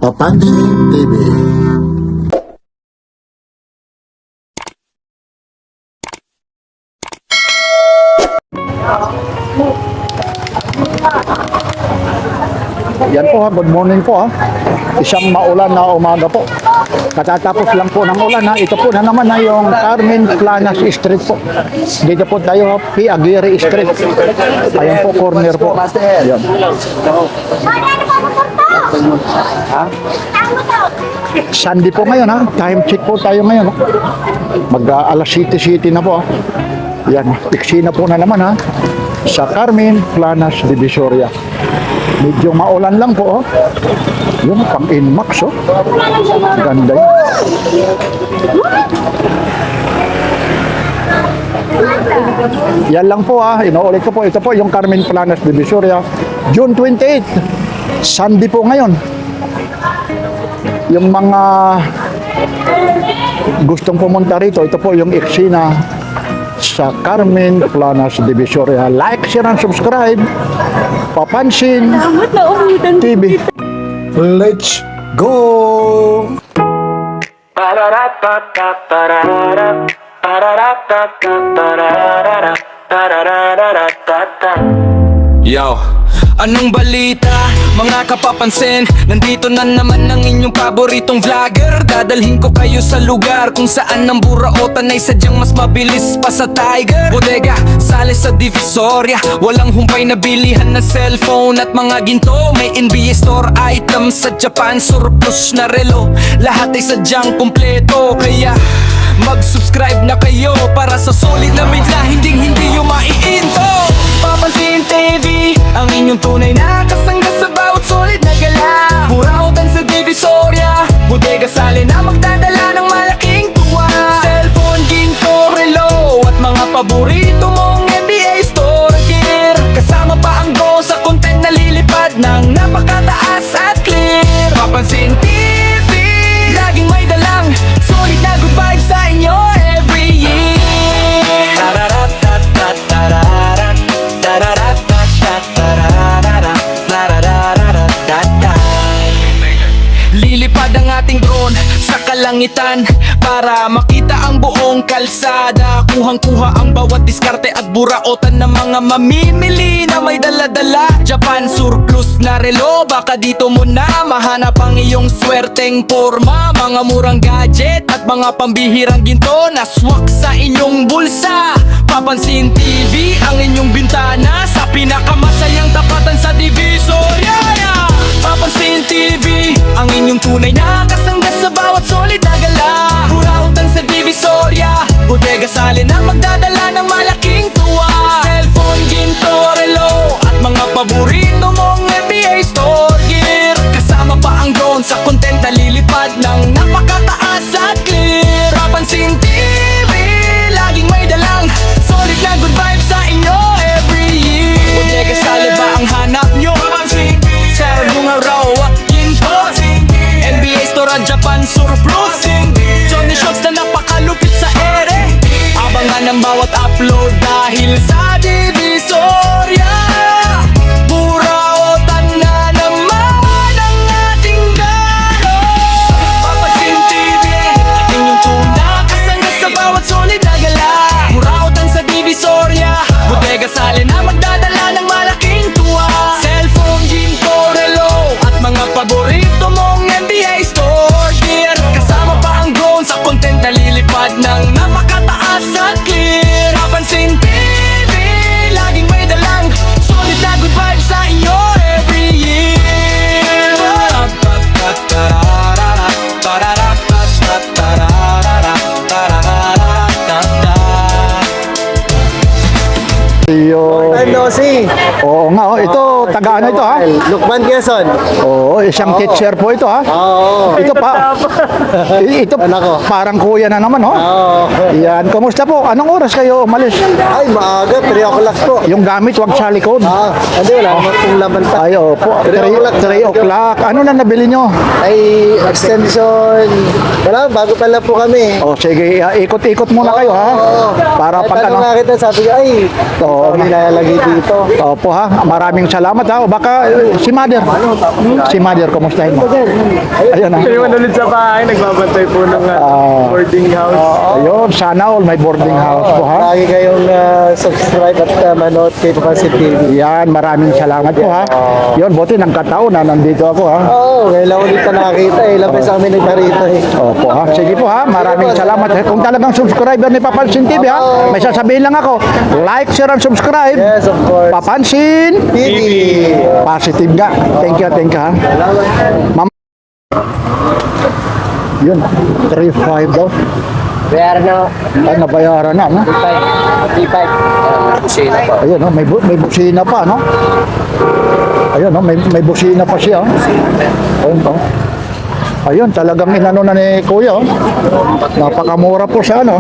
Papansin TV. Yan po ha, good morning po ha. Isang maulan na umaga po. Katatapos lang po ng ulan ha. Ito po na naman na yung Carmen Planas Street po. Dito po tayo ha, P. Aguirre Street. Ayan po, corner po. Ayan. Ha? Sunday po ngayon ha. Time check po tayo ngayon. Alas City na po ha. Yan, eksena po na naman ha. Sa Carmen Planas Divisoria. Medyo maulan lang po, oh. Yung pang-inmax, oh. Ganda yun. Yan lang po, ah. Inuulit ko po. Ito po yung Carmen Planas Divisoria. June 28. Sunday po ngayon. Yung mga gustong pumunta rito, ito po yung eksena sa Carmen Planas Divisoria. Like, share, and subscribe. Papansin TV. Let's go! Yo, anong balita? Mga kapapansin, nandito na naman ang inyong paboritong vlogger. Dadalhin ko kayo sa lugar kung saan ang buraotan ay sadyang mas mabilis pa sa Tiger. Bodega, sale sa Divisoria, walang humpay na bilihan na cellphone at mga ginto. May NBA store item sa Japan, surplus na relo. Lahat ay sadyang kumpleto, kaya mag-subscribe na kayo para sa solid na media, hindi yung maiinto. Papansin TV, ang inyong tunay na kasangga sa bawat solid na gala. Burautan sa Divisoria, bodega sale na magdadala ng malaking tuwa. Cellphone, ginto, relo at mga paborito mong NBA store gear. Kasama pa ang go sa content na lilipad ng napakataas at clear. Papansin TV, laging may dalang solid na good vibes sa inyo every year. Lilipad ang ating drone sa kalangitan para makita ang buong kalsada. Kuhang-kuha ang bawat diskarte at buraotan ng mga mamimili na may dala-dala. Japan surplus na relo, baka dito mo na mahanap ang iyong swerteng forma. Mga murang gadget at mga pambihirang ginto na swak sa inyong bulsa. Papansin TV, ang inyong bintana sa pinakamasayang tapatan sa Divisoria. Papansin TV, ang inyong tunay na kasangga sa bawat solid na gala. Burautan sa Divisoria, bodega sale na magdadala ng malaking tuwa. Cellphone, ginto, relo at mga paborito mong NBA store gear. Kasama pa ang drone sa content na lilipad ng napakataas at clear. Papansin TV, laging may dalang solid na good vibes sa inyo every year. Bodega sale ba ang hanap nyo? Papansin TV, bunga raw at ginto. NBA store at Japan surplus. Johnny Shots na napakalupit sa ere. Abangan ang bawat upload dahil sa Divisoria. Burautan na naman ang ating galo. Papansin TV, inyong tuna kasangga sa bawat solid na gala. Burautan sa Divisoria, bodega sale na magdadala ng malaking tuwa. Cellphone, ginto, relo at mga paborito mong NBA store gear. Kasama pa ang drone sa content na lilipad ng napakataas at clear. Papansin TV, laging may dalang solid na good vibes sa inyo every year. Yo. Time no see. Oo nga, oh. Ito, taga ano ito ha? Lukman Quezon. Oo, isang teacher po ito ha? Oo. Ito pa. Ito Anak ko. parang kuya na naman, oh. Oo. Yan, kumusta po? Anong oras kayo umalis? Ay, maaga. 3 o'clock po. Yung gamit, wag sa likod. Hindi, wala naman pong laman pa. Ay, opo. 3 o'clock. Ano na nabili nyo? Ay, extension. Wala, bago pa lang po kami. O, sige, ikot-ikot muna kayo ha? Para Ay, pag tanong ano. nga kita, sabi ko, ay, Oo. nilalagay dito. Opo ha, maraming salamat Salamat ha. O baka si Mother. Si Mother, kumustahin mo? Ayun ha. Iwan ulit sa bahay, nagbabantay po ng boarding house. Ayun, sana all may boarding house po ha. Lagi kayong subscribe at manood kay Papansin TV. Yan, maraming salamat po ha. Yun, buti ng kataon na nandito ako ha. Oo, ngayon lang ulit na nakakita eh. Ilang beses kami nagparito eh. Opo ha. Sige po ha. Maraming salamat. Kung talagang subscriber ni Papansin TV ha, may sasabihin lang ako. Like, share, and subscribe. Yes, of course. Papansin TV. Positive nga. Thank you ha. Ma'am. Yun, 3.5 daw. Bayaran na. Ay, nabayaran na, no? 3.5. Kusina po. Ayun, no? May busina pa, no? Ayun, no? May busina pa siya, oh. Ayun, oh. Ayun, talagang inano na ni Kuya, oh. Napakamura po siya, no?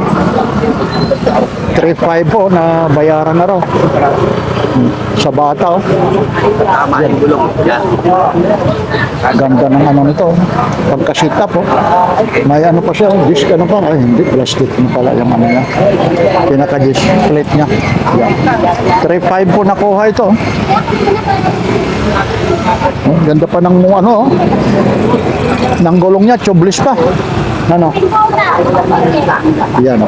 3.5 po na bayaran na raw. Sa bata, oh. Tama yung gulong. Yan. Ganda ng ano nito. Pagkasita po. May ano pa siya. Disc ano pa. Ay, hindi. Plastic na pala yung ano niya. Pinaka-disc plate niya. Yan. 3.5 po nakuha ito. Oh, ganda pa ng ano. Oh. Ng gulong niya. Tubeless pa. Ano? Yan.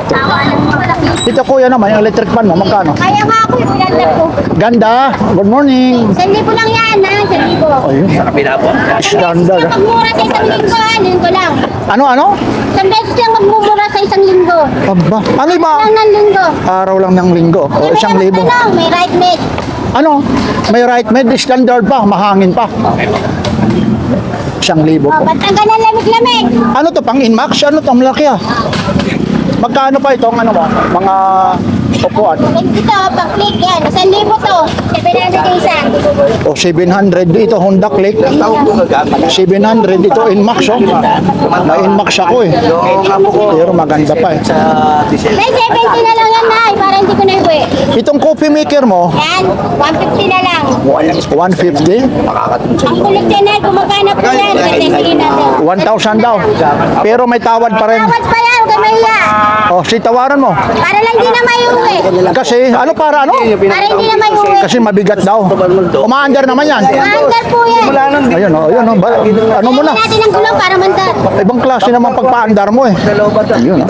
Ito kuya naman. Yung electric fan mo. Magkano? Kaya nga ako yung pinaglag ko. Ganda. Good morning. 1,000 lang yan, ha? 1,000. Ayun. Kapila po. Standard. Basta magmura sa isang linggo, ha? Linggo lang. Ano? Isang beses lang magmumura sa isang linggo. Aba. Ano ba? Lang ng linggo. Araw lang ng linggo. O 1,000. Ano, may right mate. Ano? May right med standard pa, mahangin pa. 1,000 O, po. ba't ang ganang lamig-lamig? Ano to, pang Inmax? Ano to, ang laki ah. Magkano pa itong ano mo? Mga upuan? Dito, pag-click yan. 1,000 to. 700 yung isa. O 700 ito, Honda Click. 700 ito, Inmax oh. Na Inmax ako eh. Pero maganda pa eh. May 70 na lang yan, ha? Para hindi ko na iwi. Itong coffee maker mo, Yan, 150 na lang. 150. Ang kulit yan, ha? Gumagana po yan. Testingin natin. 1,000 daw. Pero may tawad pa rin. Tawad pa yan, huwag ka mahiya. O, si tawaran mo. Para lang di na may uwi. Kasi, ano para ano? Para hindi na may uwi. Kasi mabigat daw. Umaandar naman yan. Maandar po yan. Ayun o, ayun o. Ano mo na? natin ang gulong para mandar. Ibang klase naman pagpaandar mo eh. Ayun.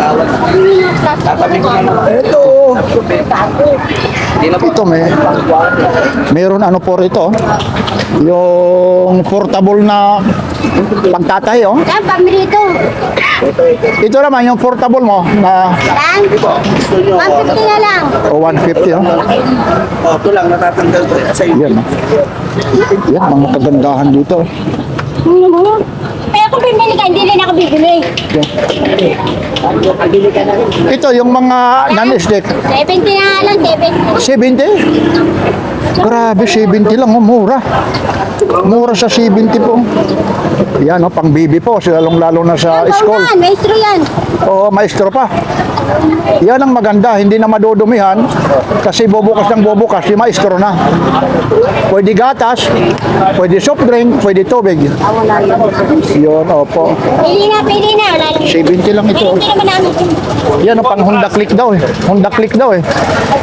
Ito meron ano po rito. Yung portable na pagtatay oh. Yan, pamirito. Ito naman yung portable mo na Lang. 150 na lang. 150 oh. Ito lang, natatanggal ko sa iyo. Yan oh. Yan, mga kagandahan dito. Kaya kung bibili ka, hindi rin ako bibili. Ito yung mga non-stick. 70 na lang, 70. 70? Grabe, 70 lang oh, mura. Mura sa 70 po. Yan oh, pang bibi po, lalong-lalo na sa school. Yan, maestro yan. Oo, maestro pa. Yan ang maganda, hindi na madudumihan kasi bubukas ng bubukas, yung maestro na. Pwede gatas, pwede soft drink, pwede tubig. Yun, opo. Pili na. Wala lang. 70 lang ito. Hindi naman namin. Yan ang pang Honda Click daw eh. Honda Click daw eh.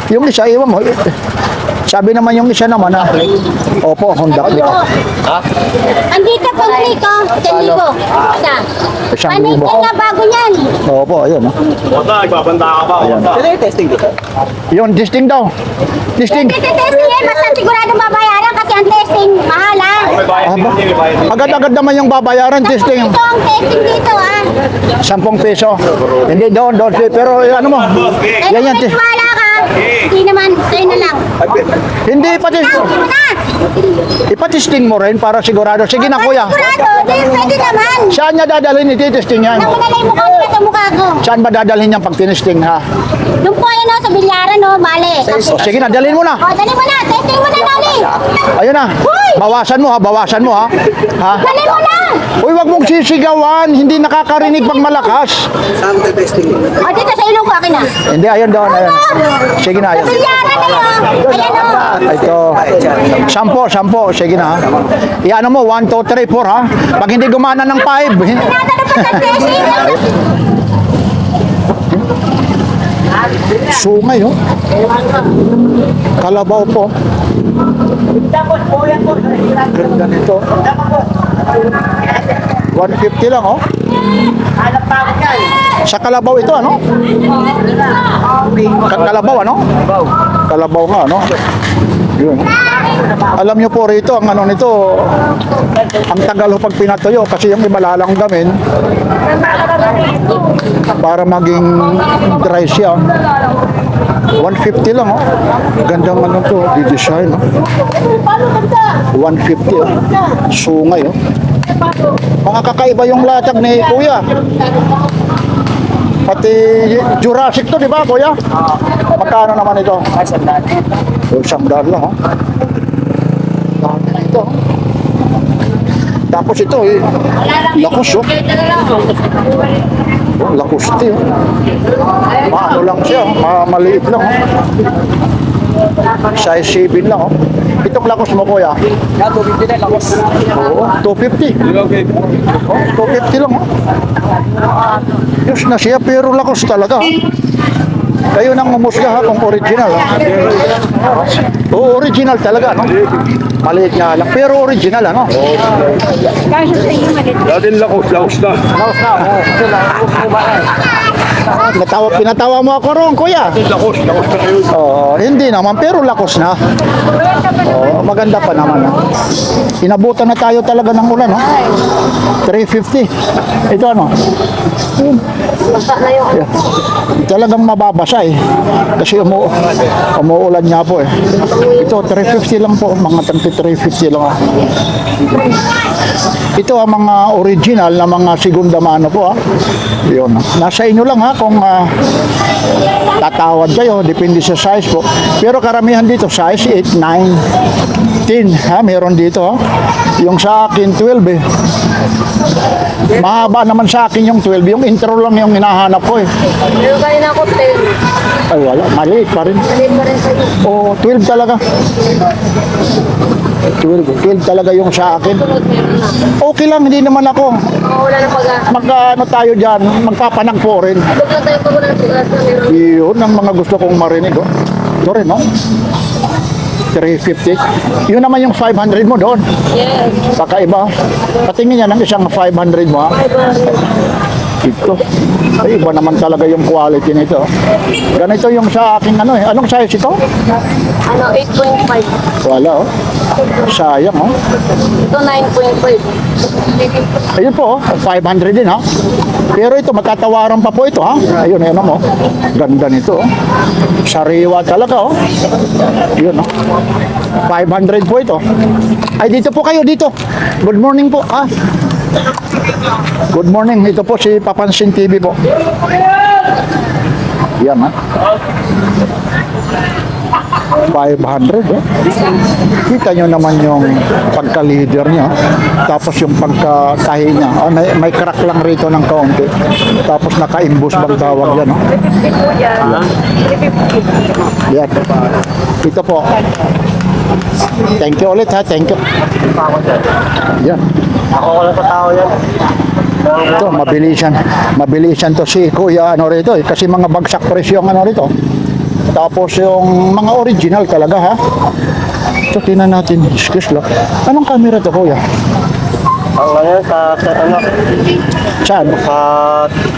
Yung isa, iwan mo. Sabi naman yung isa naman na, opo, Honda Click. Andito pang click, oh. 1,000. Isa. 1,000. Panay na bago yan. Opo, ayun. Oh. Sino yung testing dito? Yun, testing daw. Testing. Testing yan, basta sigurado babayaran kasi ang testing, mahalan. Aba, agad-agad naman yung babayaran testing. Ito ang testing dito, ah. 10 peso. Hindi doon. Pero ano mo? Yan yan. Wala ka. Hindi naman, sa'yo na lang. Hindi pati. Tawag mo na. Ipatesting mo rin para sigurado. Sige na kuya. Sigurado, di pwede naman. Saan niya dadalhin ititesting yan? Ako na lang yung mukha nila sa mukha ko. Saan ba dadalhin niyang pag-tinesting ha? Doon po yan, oh, sa bilyaran, oh, mali. O sige na, dalhin mo na. O, dali mo na. Testing mo na, dali. Ayun na. Hoy! Bawasan mo ha. Ha? Dali mo na. Uy, wag mong sisigawan. Hindi nakakarinig pag malakas. Saan ko testing? O, dito sa ilong ko, akin na. Hindi, ayun doon. Ayun. Sige na, Sa ayun. bilyaran na yun. Ayan, oh. Ito. 10. Sige na ha. Iano mo, 1, 2, 3, 4 ha. Pag hindi gumana ng 5. Nadalo pa sa testing. Sungay oh. Kalabaw po. Ganda nito. 150 lang, oh. Sa kalabaw ito, ano? Kalabaw, ano? Kalabaw nga, ano? Yun. Alam nyo po rito, ang ano nito, ang tagal ho pag pinatuyo kasi yung iba lalanggamin para maging dry siya. 150 lang, oh. Gandang ano to, di-design, oh. 150, oh. Sungay, oh. Mga kakaiba yung latag ni Kuya. Pati Jurassic to, di ba, Kuya? Magkano naman ito? $100 lang, oh. Ito. Tapos ito, eh, lakos, oh. Oh, lakusti, oh. Maano lang siya, oh. Maliit lang, oh. Size 7 lang, oh. Itong lakos mo, Kuya? Yeah, 250 na lakos. Oo, 250. Okay. Oh, 250 lang, oh. Diyos na siya, pero lakos talaga, oh. Kayo nang umusga, ha, kung original, ha. Oo, original talaga, no? Maliit nga lang, pero original, ano? Datin lakos na. Pinatawa mo ako ron, Kuya. Lakos na kayo. Oo, hindi naman, pero lakos na. Oo, maganda pa naman, ha. Inabutan na tayo talaga ng ulan, no? 350. Ito, ano? Yeah. Talagang mababasa, eh. Kasi umuulan nga po, eh. Ito, 350 lang po. Mga 350 lang, ah. Ito ang mga original na mga segunda mano po, ah. Yun. Nasa inyo lang, ha, kung tatawad kayo, depende sa size po. Pero karamihan dito, size 8, 9, 10, ha, meron dito, ha. Yung sa akin, 12, eh. Mahaba naman sa akin yung 12. Yung intro lang yung hinahanap ko, eh. Pero kayo na ako 10. Ay, wala. Maliit pa rin. Maliit pa rin sa'yo. Oo, 12 talaga. 12 talaga yung sa akin. Okay lang, hindi naman ako. Wala na pag-asa. Ano tayo dyan, magpapanagpo rin. Huwag lang tayo pag wala na pag-asa. Meron. Yun ang mga gusto kong marinig, oh. Ito rin, no? 350. Yun naman yung 500 mo doon. Yes. Kakaiba. Patingin yan ng isang 500 mo, ha? Ito. Ay, iba naman talaga yung quality nito. Ganito yung sa aking ano, eh. Anong size ito? Ano, 8.5. Wala, oh. Sayang, oh. Ito 9.5. Ayun po, oh, 500 din, ha. Pero ito, matatawaran pa po ito, ha. Ayun, ayun mo. Ganda nito, oh. Sariwa talaga, oh. Yun, oh. 500 po ito. Ay, dito po kayo, dito. Good morning po, ha. Good morning. Ito po si Papansin TV po. Yan, ha. 500, eh. Kita nyo naman yung pagka-leader niya. Tapos yung pagka-tahi niya. Oh, may crack lang rito ng kaunti. Tapos naka-imbus bang tawag yan, oh. Yan. Ito po. Thank you ulit, ha. Thank you. Yan. Ako wala pa tao yan. Ito, mabilisan. Mabilisan to si Kuya, ano rito, eh. Kasi mga bagsak presyo ang ano rito. Tapos yung mga original talaga, ha. Ito, tinan natin. Excuse lang. Anong camera to, Kuya? Ang ngayon sa ano, Saan?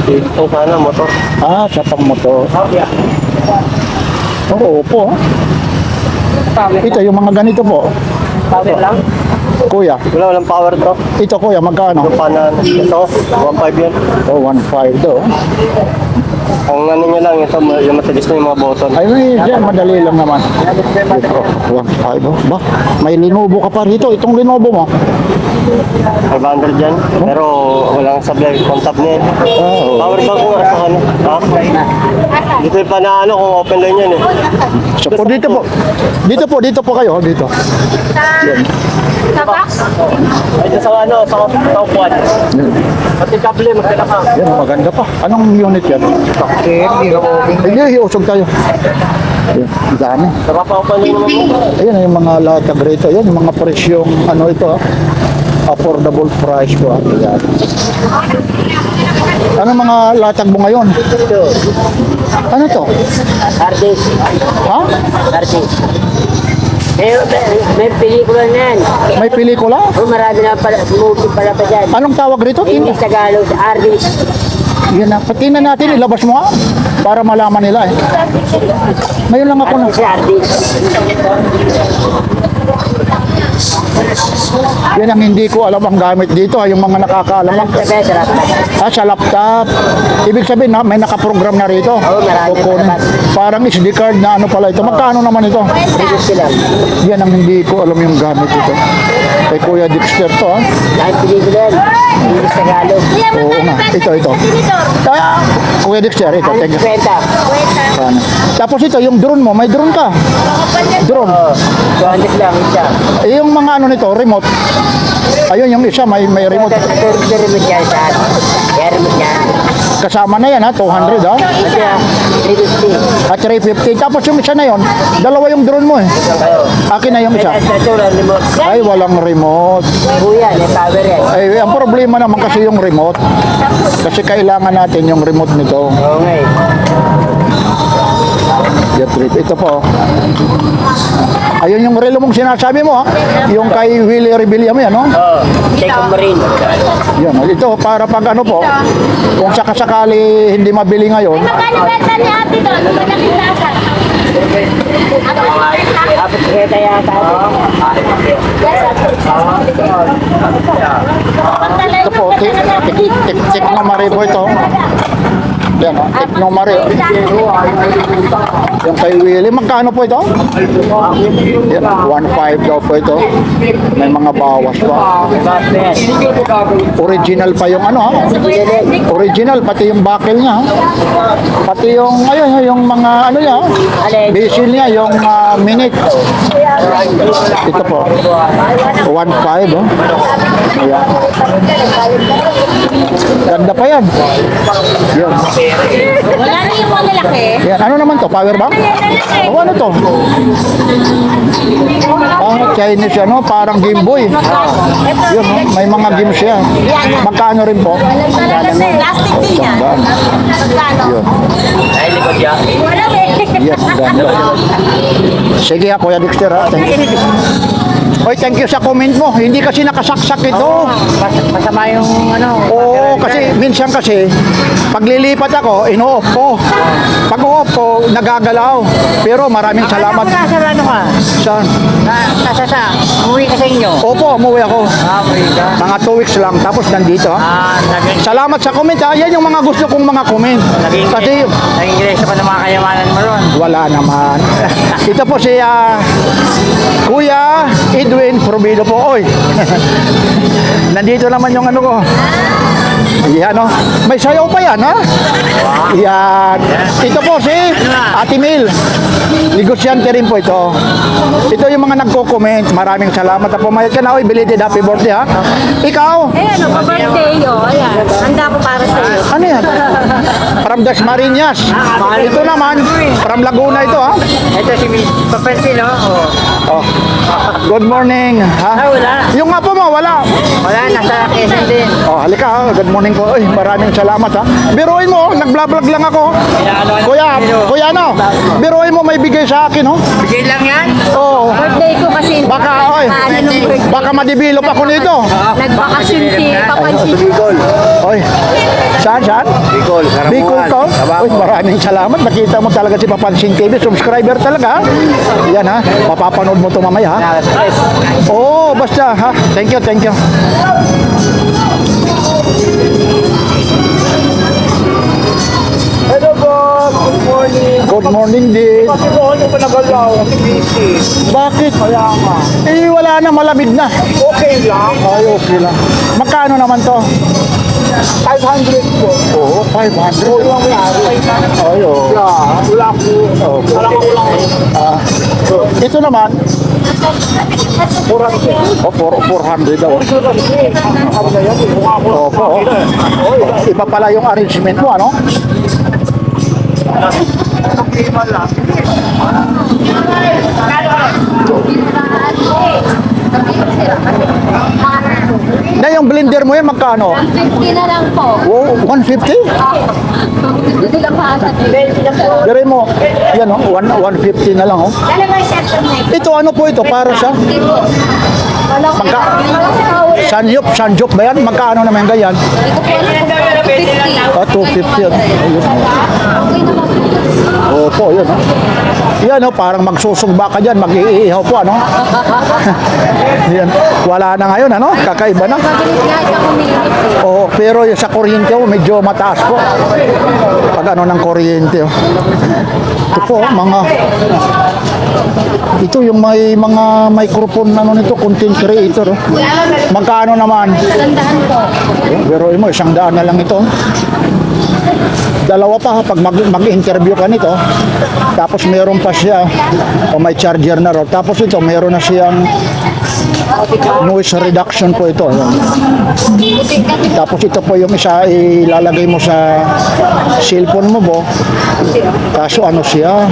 ito sana motor. Ah, sa pang-motor. Oo, po. Ito, yung mga ganito po. Power lang? Kuya, Walang power to. ito Kuya, magkano? Panan ito, 1.5 yan. Oh, 1.5 do. Ang ano nyo lang, ito, yung matilis na yung mga button. Ay, may dyan, madali lang naman. Ito, 1.5 oh. Ba, may Lenovo ka pa rito. Itong Lenovo mo. 500 yan. Pero walang sablay, contact niya. Oh, Power bank ko nga sa ano. Ha? Dito pa na ano, kung open line yan eh. so po dito po. Dito po kayo, dito. Yan. Sa box? Ito sa ano, sa upuan. Pati kable, magkala ka. Yan, maganda pa. Anong unit yan? Hindi, iusog tayo. Yan, dami. Nakapaupan nyo naman mo. Ayan yung mga latag rito. Ayan yung mga presyong ano ito. affordable price po. Ayan. Ano mga latag mo ngayon? Ano to? Artist. Ha? Artist. May pelikula na yan. May pelikula? Oh, marami na pala, movie pala pa dyan. Anong tawag rito? English, Tagalog, artist. Yan na. Patingnan natin, ilabas mo nga para malaman nila eh. Ngayon lang ako na. Artist. Yan ang hindi ko alam ang gamit dito, yung mga nakakaalam lang. Sabi, sarap. Sa laptop. Ibig sabihin na may nakaprogram na rito. marami Kukunin. na. Parang SD card na ano pala ito. Magkano naman ito? Artist sila. Yan ang hindi ko alam yung gamit dito. Kay Kuya Dexter to ha. Dahil pelikula yan. English, Tagalog. Oo nga. Ito. Kaya, Kuya Dexter, ito. Thank you. Kwenta. Sana. Tapos ito, yung drone mo. May drone ka. Drone. Oh, 200 lang isa. Eh, yung mga ano nito, remote. Ayun, yung isa, may remote. Remote yan sa atin. Kaya remote yan. Kasama na yan ha, 200 ha. Kasi 350. At 350. Tapos yung isa na yon, dalawa yung drone mo eh. Akin na yung isa. Ito lang remote. Ay, walang remote. Kuya, may power yan. Ay, ang problema naman kasi yung remote. Kasi kailangan natin yung remote nito. Oo nga eh. Ito po. Ayun yung relo mong sinasabi mo ha. Yung kay Willie Rebilla mo yan, no? Oo. Take mo rin. Yan, ito para pag ano po, kung sakasakali hindi mabili ngayon, Magkano benta ni ate doon? Malaking tasa. Dapat kita yata. ito po, Tekno Marie po ito. Yan, Tekno Marie. Yung kay Willie, magkano po ito? Yan, 1.5 daw po ito. May mga bawas pa. Original pa yung ano ha. Original, pati yung buckle niya ha. Pati yung, ayun, yung mga ano niya ha. Basil niya, yung minute. Ito po. 1.5 oh. Ayan. Ganda pa yan. Yan. Wala na yung mga lalaki. Yan. Ano naman to? Power bank? O ano to? Chinese ano, parang Game Boy. Yun, no? May mga games yan. Magkano rin po? Plastic din yan. Magkano? Yun. Wala eh. Yes, ganda. Sige ha, Kuya Dexter ha. Thank you. Oy, thank you sa comment mo. Hindi kasi nakasaksak ito. Masama yung ano. Oo, kasi minsan kasi paglilipat ako, ino-off ko. Pag off ko, nagagalaw. Pero maraming salamat. Nasa ano ka? Saan? Nasa sa. Umuwi ka sa inyo. Opo, umuwi ako. Umuwi ka. Mga 2 weeks lang, tapos nandito ha. Naging Salamat sa comment ha. Yan yung mga gusto kong mga comment. Kasi ingreso pa ng mga kayamanan mo ron. wala naman. Ito po si Kuya Edwin Probido po. Oy. Nandito naman yung ano ko. Yan o. May sayaw pa yan ha. Yan. Ito po si Ate Mil. Negosyante rin po ito. Ito yung mga nagko-comment. Maraming salamat. Pumayag ka na. Oy, belated happy birthday ha. Ikaw. Ayan, birthday oh. Ayan. Handa po para sa iyo. Ano yan? From Dasmariñas. Ito naman, from Laguna ito ha. Ito si Papansin, no? Oh. Good morning. Ha? Wala. Yung apo mo, wala. Wala, nasa Quezon din. Oh, halika ha. Good morning po. Ay, maraming salamat ha. Biruin mo, nag-vlog lang ako. Kuya ano? Biruin mo may bigay sa akin, ho. Bigay lang yan? Oo. Birthday ko kasi. Baka, oy. Baka ma-develop ako nito. Nagbakasyon si Papansin. Oy. Saan? Bicol, Bicol to? Uy, maraming salamat. Nakita mo talaga si Papansin TV. Subscriber talaga. Ha? Yan ha. Mapapanood mo to mamaya ha. Oo, basta ha. Thank you. Hello boss, good morning. Good morning din. Bakit ako nyo pa nagalaw? Busy. Bakit? Kaya nga. Eh, wala na. Malamig na. Okay lang. Ay, okay lang. Magkano naman to? 500 po. Oo, 500. Oo, yung may-ari. Ay, oo. Wala po. Wala ko lang. Ito naman, 400. oh, 400 daw. Sabi na yan, mukha ko. Opo. Iba pala yung arrangement mo, ano? Lima lang. yung blender mo yan, magkano? 50 na lang po. Oh, 150? Hindi lang pa ata. Dire mo, yan oh, 150 na lang oh. Dalawang set of neck. Ito ano po ito, para sa Hindi po. Walang sanjop ba yan? Magkano naman ganyan? Ito po alam ko 50. 250 yan. Ayun. Okay naman po. Opo, yun oh. Yan oh, parang magsusugba ka dyan, mag-iihaw po ano. Yan. Wala na ngayon ano, kakaiba na. Mabilis nga ito kuminit eh. Oo, pero yung sa kuryente oh, medyo mataas po. Pag ano ng kuryente oh. Ito po, ito yung may mga microphone ano nito, content creator oh. Magkano naman? Sandahan po. Pero mo, 100 na lang ito. Dalawa pa ha, pag mag-interview ka nito. Tapos meron pa siya, o may charger na ro. Tapos ito, meron na siyang noise reduction po ito. Ayan. Tapos ito po yung isa, ilalagay mo sa cellphone mo po. Kaso ano siya?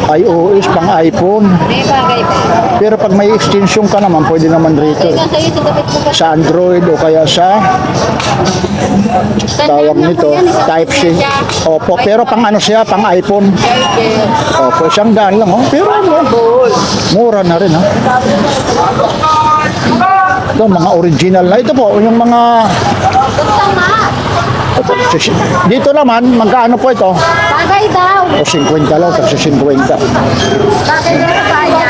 iOS pang iPhone. May bagay pa. Pero pag may extension ka naman, pwede naman rito. Ito sa'yo, tigapit po ba? Sa Android o kaya sa tawag nito, Type-C. Opo, pero pang ano siya, pang iPhone. Opo, 100 lang oh. Pero mura na rin ha. Ito, mga original na. Ito po, yung mga dito naman, magkano po ito? Bagay daw. O 50 lang, kasi 50. Bagay daw sa kanya.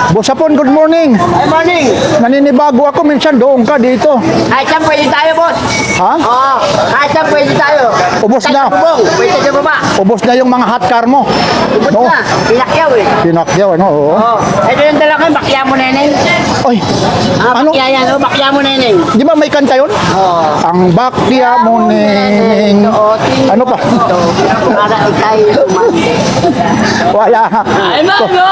Boss Hapon, good morning. Ay, morning. Naninibago ako, minsan doon ka dito. Kahit saan pwede tayo, boss. Ha? Oo, kahit saan pwede tayo. Ubos na. Bubong, pwede sa baba. Ubos na yung mga hot car mo. Ubus No? na, pinakyaw eh. Pinakyaw, ano? Oo. Oo, ito yung dala ko, bakya mo, neneng. Ay, ano? Bakya yan, oh, bakya mo, neneng. Di ba may kanta yun? Oo. Ang bakya mo, neng. Ano pa? Ito, para ikay umandi. Wala. Ay, Mario!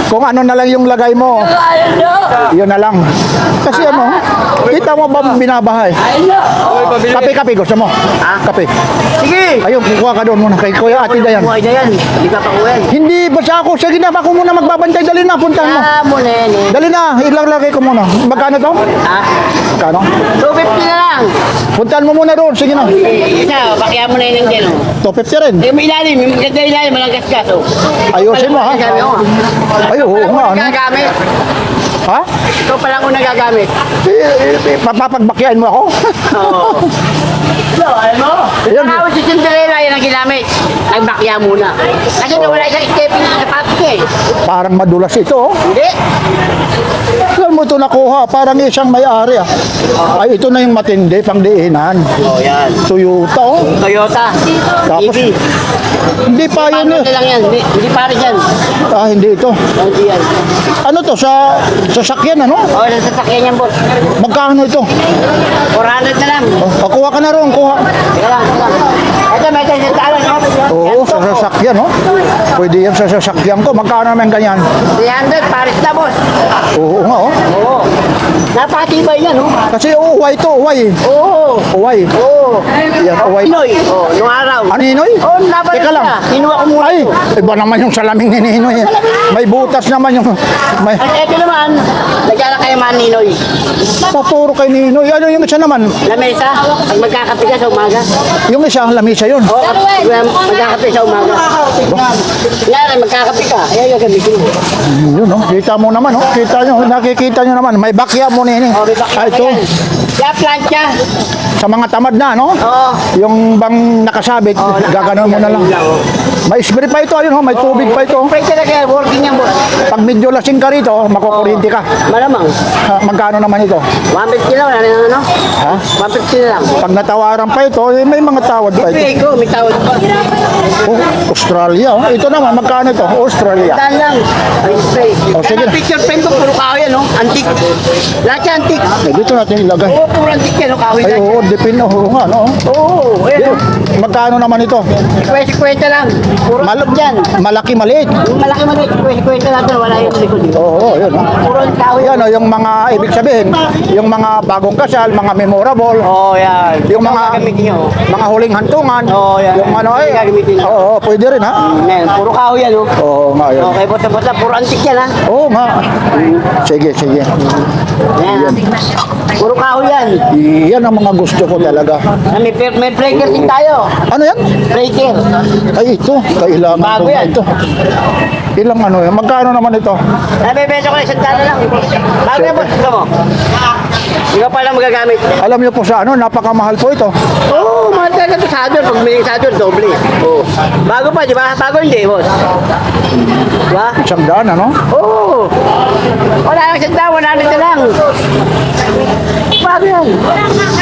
Kung ano na lang yung lagay mo, Ano? yun na lang. Kasi ano, kita mo ba binabahay? Ano? Kape, gusto mo? Kape. Sige! Ayun, kukuha ka doon muna kay Kuya Ate Dayan. Buhay na yan, hindi ka pa uwi. Hindi, basta ako. Sige na, ako muna magbabantay. Dali na, puntahan mo. Ah, mo, neneng. Dali na, ilalagay ko muna. Magkano to? Ha? Magkano? 250 na lang. Puntahan mo muna doon. Sige na. Isa, bakya mo, neneng din, oh. 250 rin. Yung ilalim, yung maganda ilalim, malagasgas, oh. Ayusin mo, ha? Gagamit, oh. Ay, oo nga, ano? Nagagamit. Ha? Ito pa lang ko nagagamit. Papagbakyain mo ako? Oo. No, alam mo? Ayan. Ako si Cinderella yan ang ginamit. Nagbakya muna. Kasi nawala isang stepping sa sapatos eh. Parang madulas ito, oh. Hindi. Saan mo ito nakuha? Parang isang may-ari, ah. Ay, ito na yung matindi, pang diinan. Oh, yan. Toyota, oh. Toyota. Tapos, EV. hindi pa yun, Paano eh. lang yan? Hindi para dyan. Ah, hindi ito. Hindi yan. Ano to, sa sasakyan, ano? Oo, sa sasakyan yan, boss. Magkano ito? 400 na lang. Oh, kuha ka na ron, kuha. Teka lang, teka lang. Ito, may tayo sa talan. Oo, sa sasakyan, oh. Pwede yan sa sasakyan ko. Magkano naman ganyan? 300, Paris na, boss. Oo nga, oh. Oo. Napatibay yan, oh. Kasi uway to, uway. Oo. Uway. Oo. Yan, uway. Pinoy. Oo, nung araw. Ano, Ninoy? Oo, laban Teka lang. na. Kinuha ko muna Ay, ito. iba naman yung salaming ni Ninoy. eh. May butas naman yung... May... At ito naman, nagyala kayo man, Ninoy. Papuro kay Ninoy. Ano yung isa naman? Lamesa, pag magkakape ka sa umaga. Yung isa, lamisa yun. Oo, magkakape sa umaga. Yan, magkakape ka. Ayan yung gamitin mo. Yun, no? Kita mo naman, no? Kita nyo, nakikita nyo naman. May bakya mo Nini. Oo, may bakya Ah, pa ito, yan. Kaya plancha. sa mga tamad na, no? Oo. Yung bang nakasabit, gaganon mo na lang. May spray pa ito, ayun, ho, may tubig pa ito. Pwede talaga, working yan, boss. Pag medyo lasing ka rito, makukurinti ka. Malamang. Ha, magkano naman ito? 150 lang, wala na ano? Ha? 150 na lang. Pag natawaran pa ito, eh, may mga tawad pa ito. Pwede ko, may tawad pa. Oh, Australia, oh. Ito naman, magkano ito? Australia. Daan lang. Ay, spray. Oh, sige Kaya na. picture frame ko, puro kahoy yan, no? Antique. Lahat yan, antique. Eh, dito natin ilagay. Oo, puro antique yan, no? Kahoy Ay, yan. oo, depende, oo nga, no? Oo, ayan. Magkano naman ito? Kwenta lang. Puro Mal- dyan. malaki, maliit. Yung malaki man, kwenta natin, wala yung likod dito. Oo, yun. Oh. Puro kahoy. Yan, oh, yung mga, ibig sabihin, yung mga bagong kasal, mga memorable, Oo, yan. yung mga, gagamitin nyo. mga huling hantungan, Oo, yan. yung ano, ay, Gagamitin nyo. oo, pwede rin, ha? Ayan, puro kahoy yan, no? Oo nga, yun. Okay, bota-bota, puro antique yan, ha? Oo nga. Sa Sige, sige. Ayan. Puro kahoy yan. Yan ang mga gusto ko talaga. May breaker din tayo. Ano yan? Breaker. Ay, ito. Kailangan Bago ko na yan. ito. Ilang ano yan? Magkano naman ito? Nabebeso ko na isang daan na lang. Bago yan, boss. Gusto mo? Hindi ka pala magagamit. Alam niyo po sa ano, napakamahal po ito. Oo, mahal talaga ito sa Ador. Pag may sa Ador, doble. Oo. Bago pa, di ba? Bago hindi, boss. Di ba? 100, ano? Oo. Wala lang isang daan, 100 na lang. Bago yan.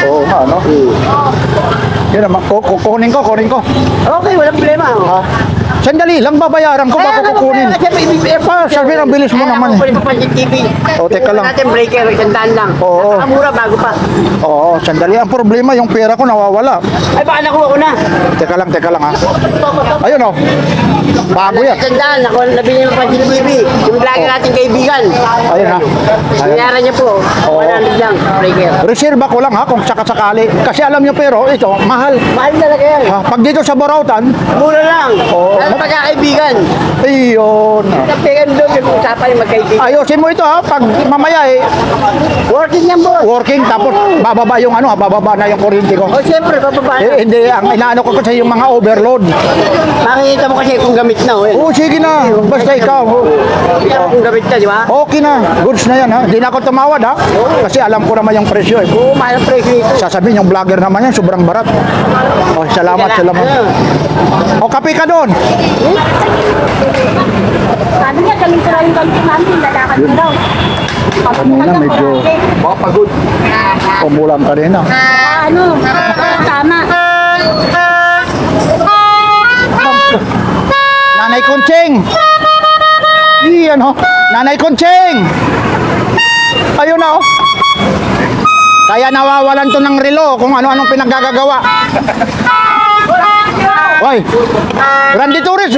Oo nga, ano? Yan naman, kukunin ko. Okay, walang problema. Ha? Sandali lang, babayaran ko bago kukunin. Sabi ang bilis mo naman eh. Papansin TV. O, teka lang. Natin breaker, isang daan lang. Oo. Napakamura bago pa. Oo, sandali. Ang problema, yung pera ko nawawala. Ay, baka nakuha ko na. Teka lang ha. Ayun o. Bago yan. Isang daan, nabili ng Papansin TV. Yung vlogger natin kaibigan. Ayun ha. Sinayaran niya po. 100 lang, breaker. Reserve ko lang ha kung sakasakali. Kasi alam nyo pero ito, mahal. Mahal talaga yan. Ha, pag dito sa Borautan, Mura lang. Oo. Lalo pagkakaibigan. ayun. Kapag doon, yung usapan yung magkaibigan. Ayusin mo ito ha. Pag mamaya eh, Working yan, boss. working tapos bababa yung ano, bababa na yung kuryente ko. O, siyempre, bababa na. Hindi, ang inaano ko kasi yung mga overload. Makikita mo kasi kung gamit na, oh. Oo, sige na. Basta ikaw. Makikita mo kung gamit na, di ba? Okay na. Goods na yan ha. Hindi na ako tumawad ha. Kasi alam ko naman yung presyo eh. Oo, mahal ang presyo ito. Sasabihin yung vlogger naman yan, sobrang barat. Oh, salamat. O, kape ka doon. Sabi niya, galing ko lang yung ganti namin, lalakad ko daw. Kanina medyo pagod. Umulang kanina. Ano, tama. Nanay Concheng! Iyan ho. Nanay Concheng! Ayun na oh. Kaya nawawalan to ng relo kung ano-anong pinaggagawa. Hoy! Randy Torres!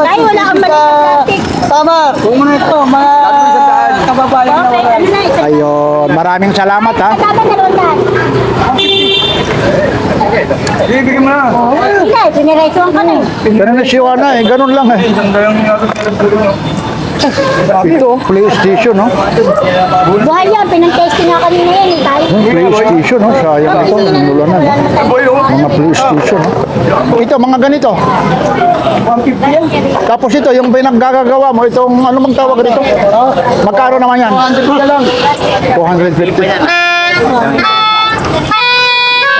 Dahil wala kang mag-plastic. Tama, kung muna ito, mga kababayan na Okay, wala. ano na, isa. Ayun, maraming salamat ha. Tama na ron dahil. Bibigyan mo na. Hindi, piniresuan ka na eh. Ganun na siya na eh, ganun lang eh. Ito, PlayStation no? Buhay yan, pinang-testing nga kanina yan eh. Tayo. PlayStation no? Sayang ito, nula na no? Mga PlayStation no? Ito, mga ganito. 150 yan. Tapos ito, yung pinaggagawa mo, itong ano mang tawag rito? Magkano naman yan? 100 na lang. 250.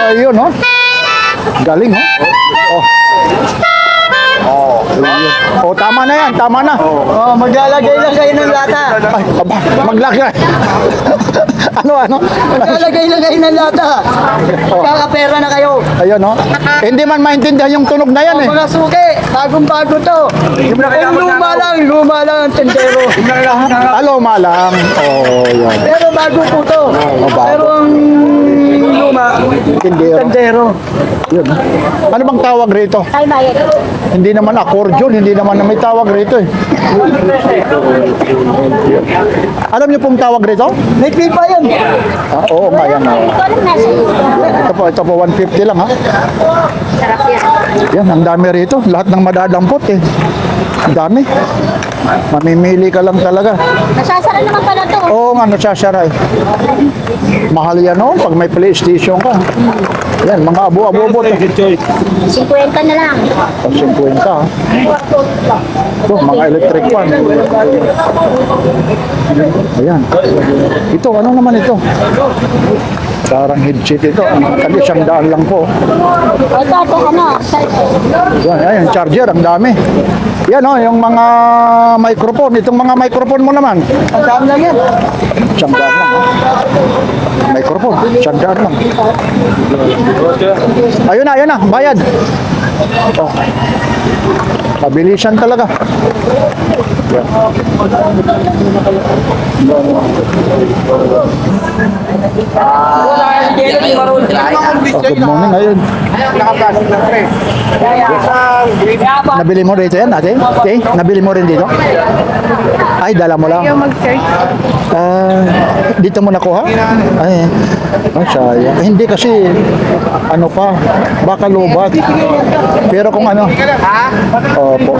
Ayun no? Galing no? Oh. Ayun. Oh, tama na yan, tama na. Oh, maglalagay lang kayo ng lata. Ay, aba, maglagay. ano? Maglalagay lang kayo ng lata. Kakapera na kayo. Ayun no? Hindi man maintindihan yung tunog na yan eh. Mga suki, bagong-bago to. Kung luma lang ang tendero. Luma lang. Oh, yun. Pero bago po to. bago. Pero ang luma, Tindero. tendero. Yun. Ano bang tawag rito? Tayo bayad. Hindi naman accordion, hindi naman na may tawag rito eh. Alam niyo pong tawag rito? May pipa yan. Ah, oo nga yan. Hindi ko alam nasa iyo. Ito po 150 lang ha. Sarap yan. Yan, ang dami rito. Lahat ng madadampot eh. Ang dami. Mamimili ka lang talaga. Nasasara naman pala to. Oo nga, nagsasara eh. Mahal yan oh, pag may PlayStation ka. Yan, mga abo-abo to. 50 na lang. 50 ha. Ito, mga electric fan. Ayan. Ito, ano naman ito? Parang headset ito. Kali 100 lang po. Ito, ano, Yan, ayan, charger, ang dami. Yan oh, yung mga microphone. Itong mga microphone mo naman. Ang dami lang yan. 100 lang. Oh. Microphone, 100 lang. Ayun na, bayad. Oh. Pabilisan talaga. Yan. Oh, good morning, ayun. Nabili mo rito yan, ate? Okay, nabili mo rin dito? Ay, dala mo lang. Ayaw mag-search. Dito mo nakuha? Ay, sayang. Hindi kasi, ano pa, baka lubat. Pero kung ano, opo.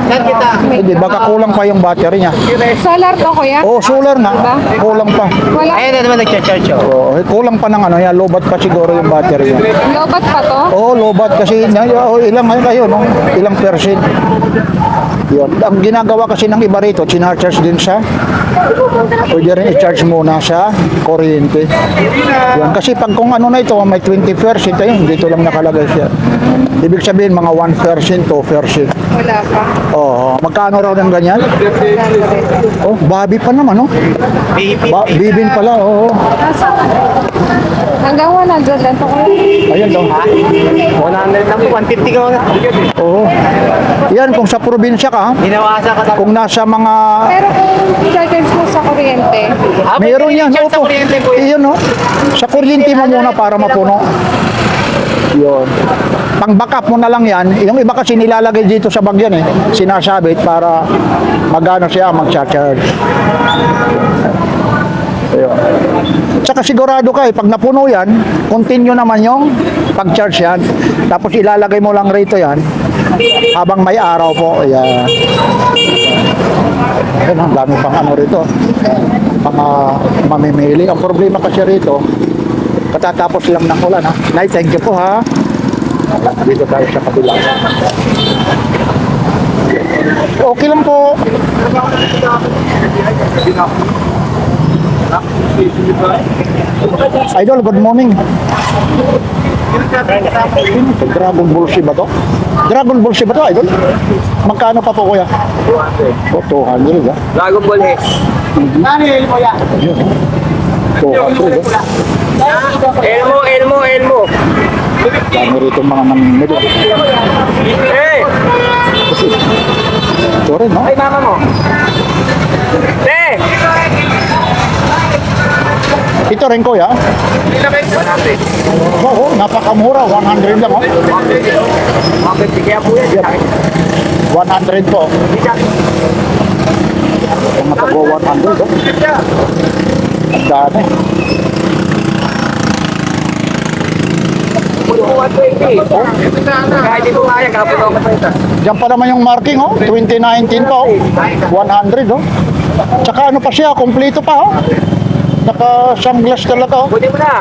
Hindi, baka kulang pa yung battery niya. Solar to, kuya? Oh, solar na. Kulang pa. Wala. Ayun na naman nag-charge. Oh, kulang pa ng ano yan, lobat pa siguro yung battery niya. Lobat pa to? Oo, lobat kasi ilang ano kayo, no? Ilang percent. Yun. Ang ginagawa kasi ng iba rito, sinarcharge din sa pwede rin i-charge muna sa kuryente. Yun. Kasi pag kung ano na ito, may 20%, ayun, dito lang nakalagay siya. Ibig sabihin, mga 1%, 2%. Wala pa. Oo. Magkano raw ng ganyan? Oh, babi pa naman, no? Bibin pala, oo. Hanggang 100 lang to, kuya. Ayun daw. 100 lang po, 150 ka mga. Oo. Yan, kung sa probinsya ka, Ginawasan ka kung nasa mga Pero kung charge mo sa kuryente, meron yan, Charge sa opo. kuryente po. Iyon, no? Sa kuryente mo muna para mapuno. Yun. Pang backup mo na lang yan. Yung iba kasi nilalagay dito sa bagyan eh. Sinasabit para magano siya mag-charge. Ayun. Tsaka sigurado ka eh, pag napuno yan, continue naman yung pag-charge yan. Tapos ilalagay mo lang rito yan habang may araw po. Ayan. Ayun, ang dami pang ano rito. Mga mamimili. Ang problema kasi rito, katatapos lang ng ulan ha. Nay, thank you po ha. Dito tayo sa kabila. Okay lang po. Idol, good morning. Dragon Ball ba to? Dragon Ball ba to, Idol? Magkano pa po, kuya? 200 ha? Dragon Ball X. Yun, 200 Elmo. Dami rito mga namimili. Hey! Ito rin, no? Ay, mama mo. Hey! Ito rin, kuya. Oo, napakamura. 100 lang, oh. Bakit kaya po yan? 100 po. Mga tago 100, oh. Ang dami. Kahit ito kaya, kapag ako matay. Diyan pa naman yung marking, oh. 2019 pa, oh. 100, oh. Tsaka ano pa siya, kompleto pa, oh. Naka-sunglass talaga, oh. Buti mo na.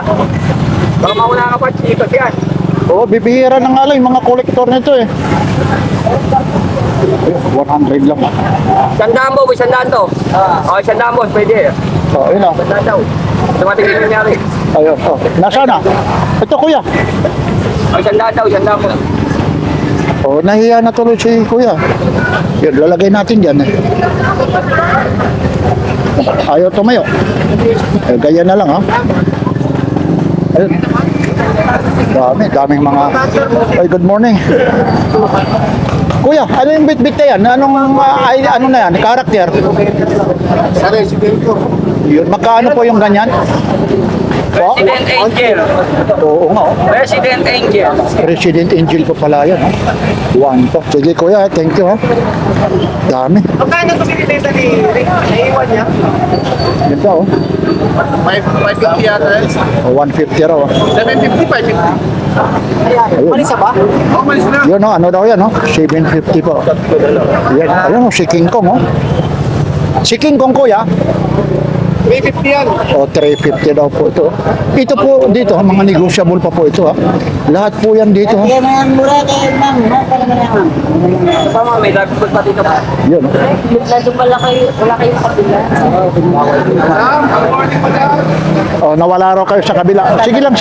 Baka mauna ka pa, chikas yan. Oo, bibihira na nga lang yung mga kolektor nito, eh. 100 lang, ah. Sandaan mo, sandaan to. Okay, sandaan mo, pwede. So, yun, oh. Sandaan daw. Tumating yung nangyari. Ayun, oh. Nasaan na? Ito, kuya. Okay, sandaan daw, sandaan mo. Oh, nahiya na tuloy si kuya. Yun, lalagay natin dyan, eh. Ayaw tumayo. Eh, gaya na lang, ha? Ayun. Daming mga... Ay, good morning. Kuya, ano yung bit-bit na yan? Anong, ano na yan? Character? Sa resident ko. Yun, magkano po yung ganyan? Oh? Resident Angel. Oo nga, oh. Resident Angel. Resident Angel po pala yan, ha? 1 to. Sige, kuya, thank you, ha? Dami. Magkano ito binibenta ni Rick? Naiiwan niya? Ganda, oh. 550 yata eh. 150 raw, oh. 750, 550. Ayun. Malisa ba? Oh, malis na. Yun, oh, ano daw yan, oh? 750 po. Yan, ayun, oh, si King Kong, oh. Si King Kong, kuya, 350 yan. o 350 daw po ito. Ito po dito, mga negotiable pa po ito, ha. Lahat po yan dito, ha. Tama, may dagdag pa dito pa. Yun, oh. wala kayong kapila. Oh, nawala raw kayo sa kabila. Sige lang.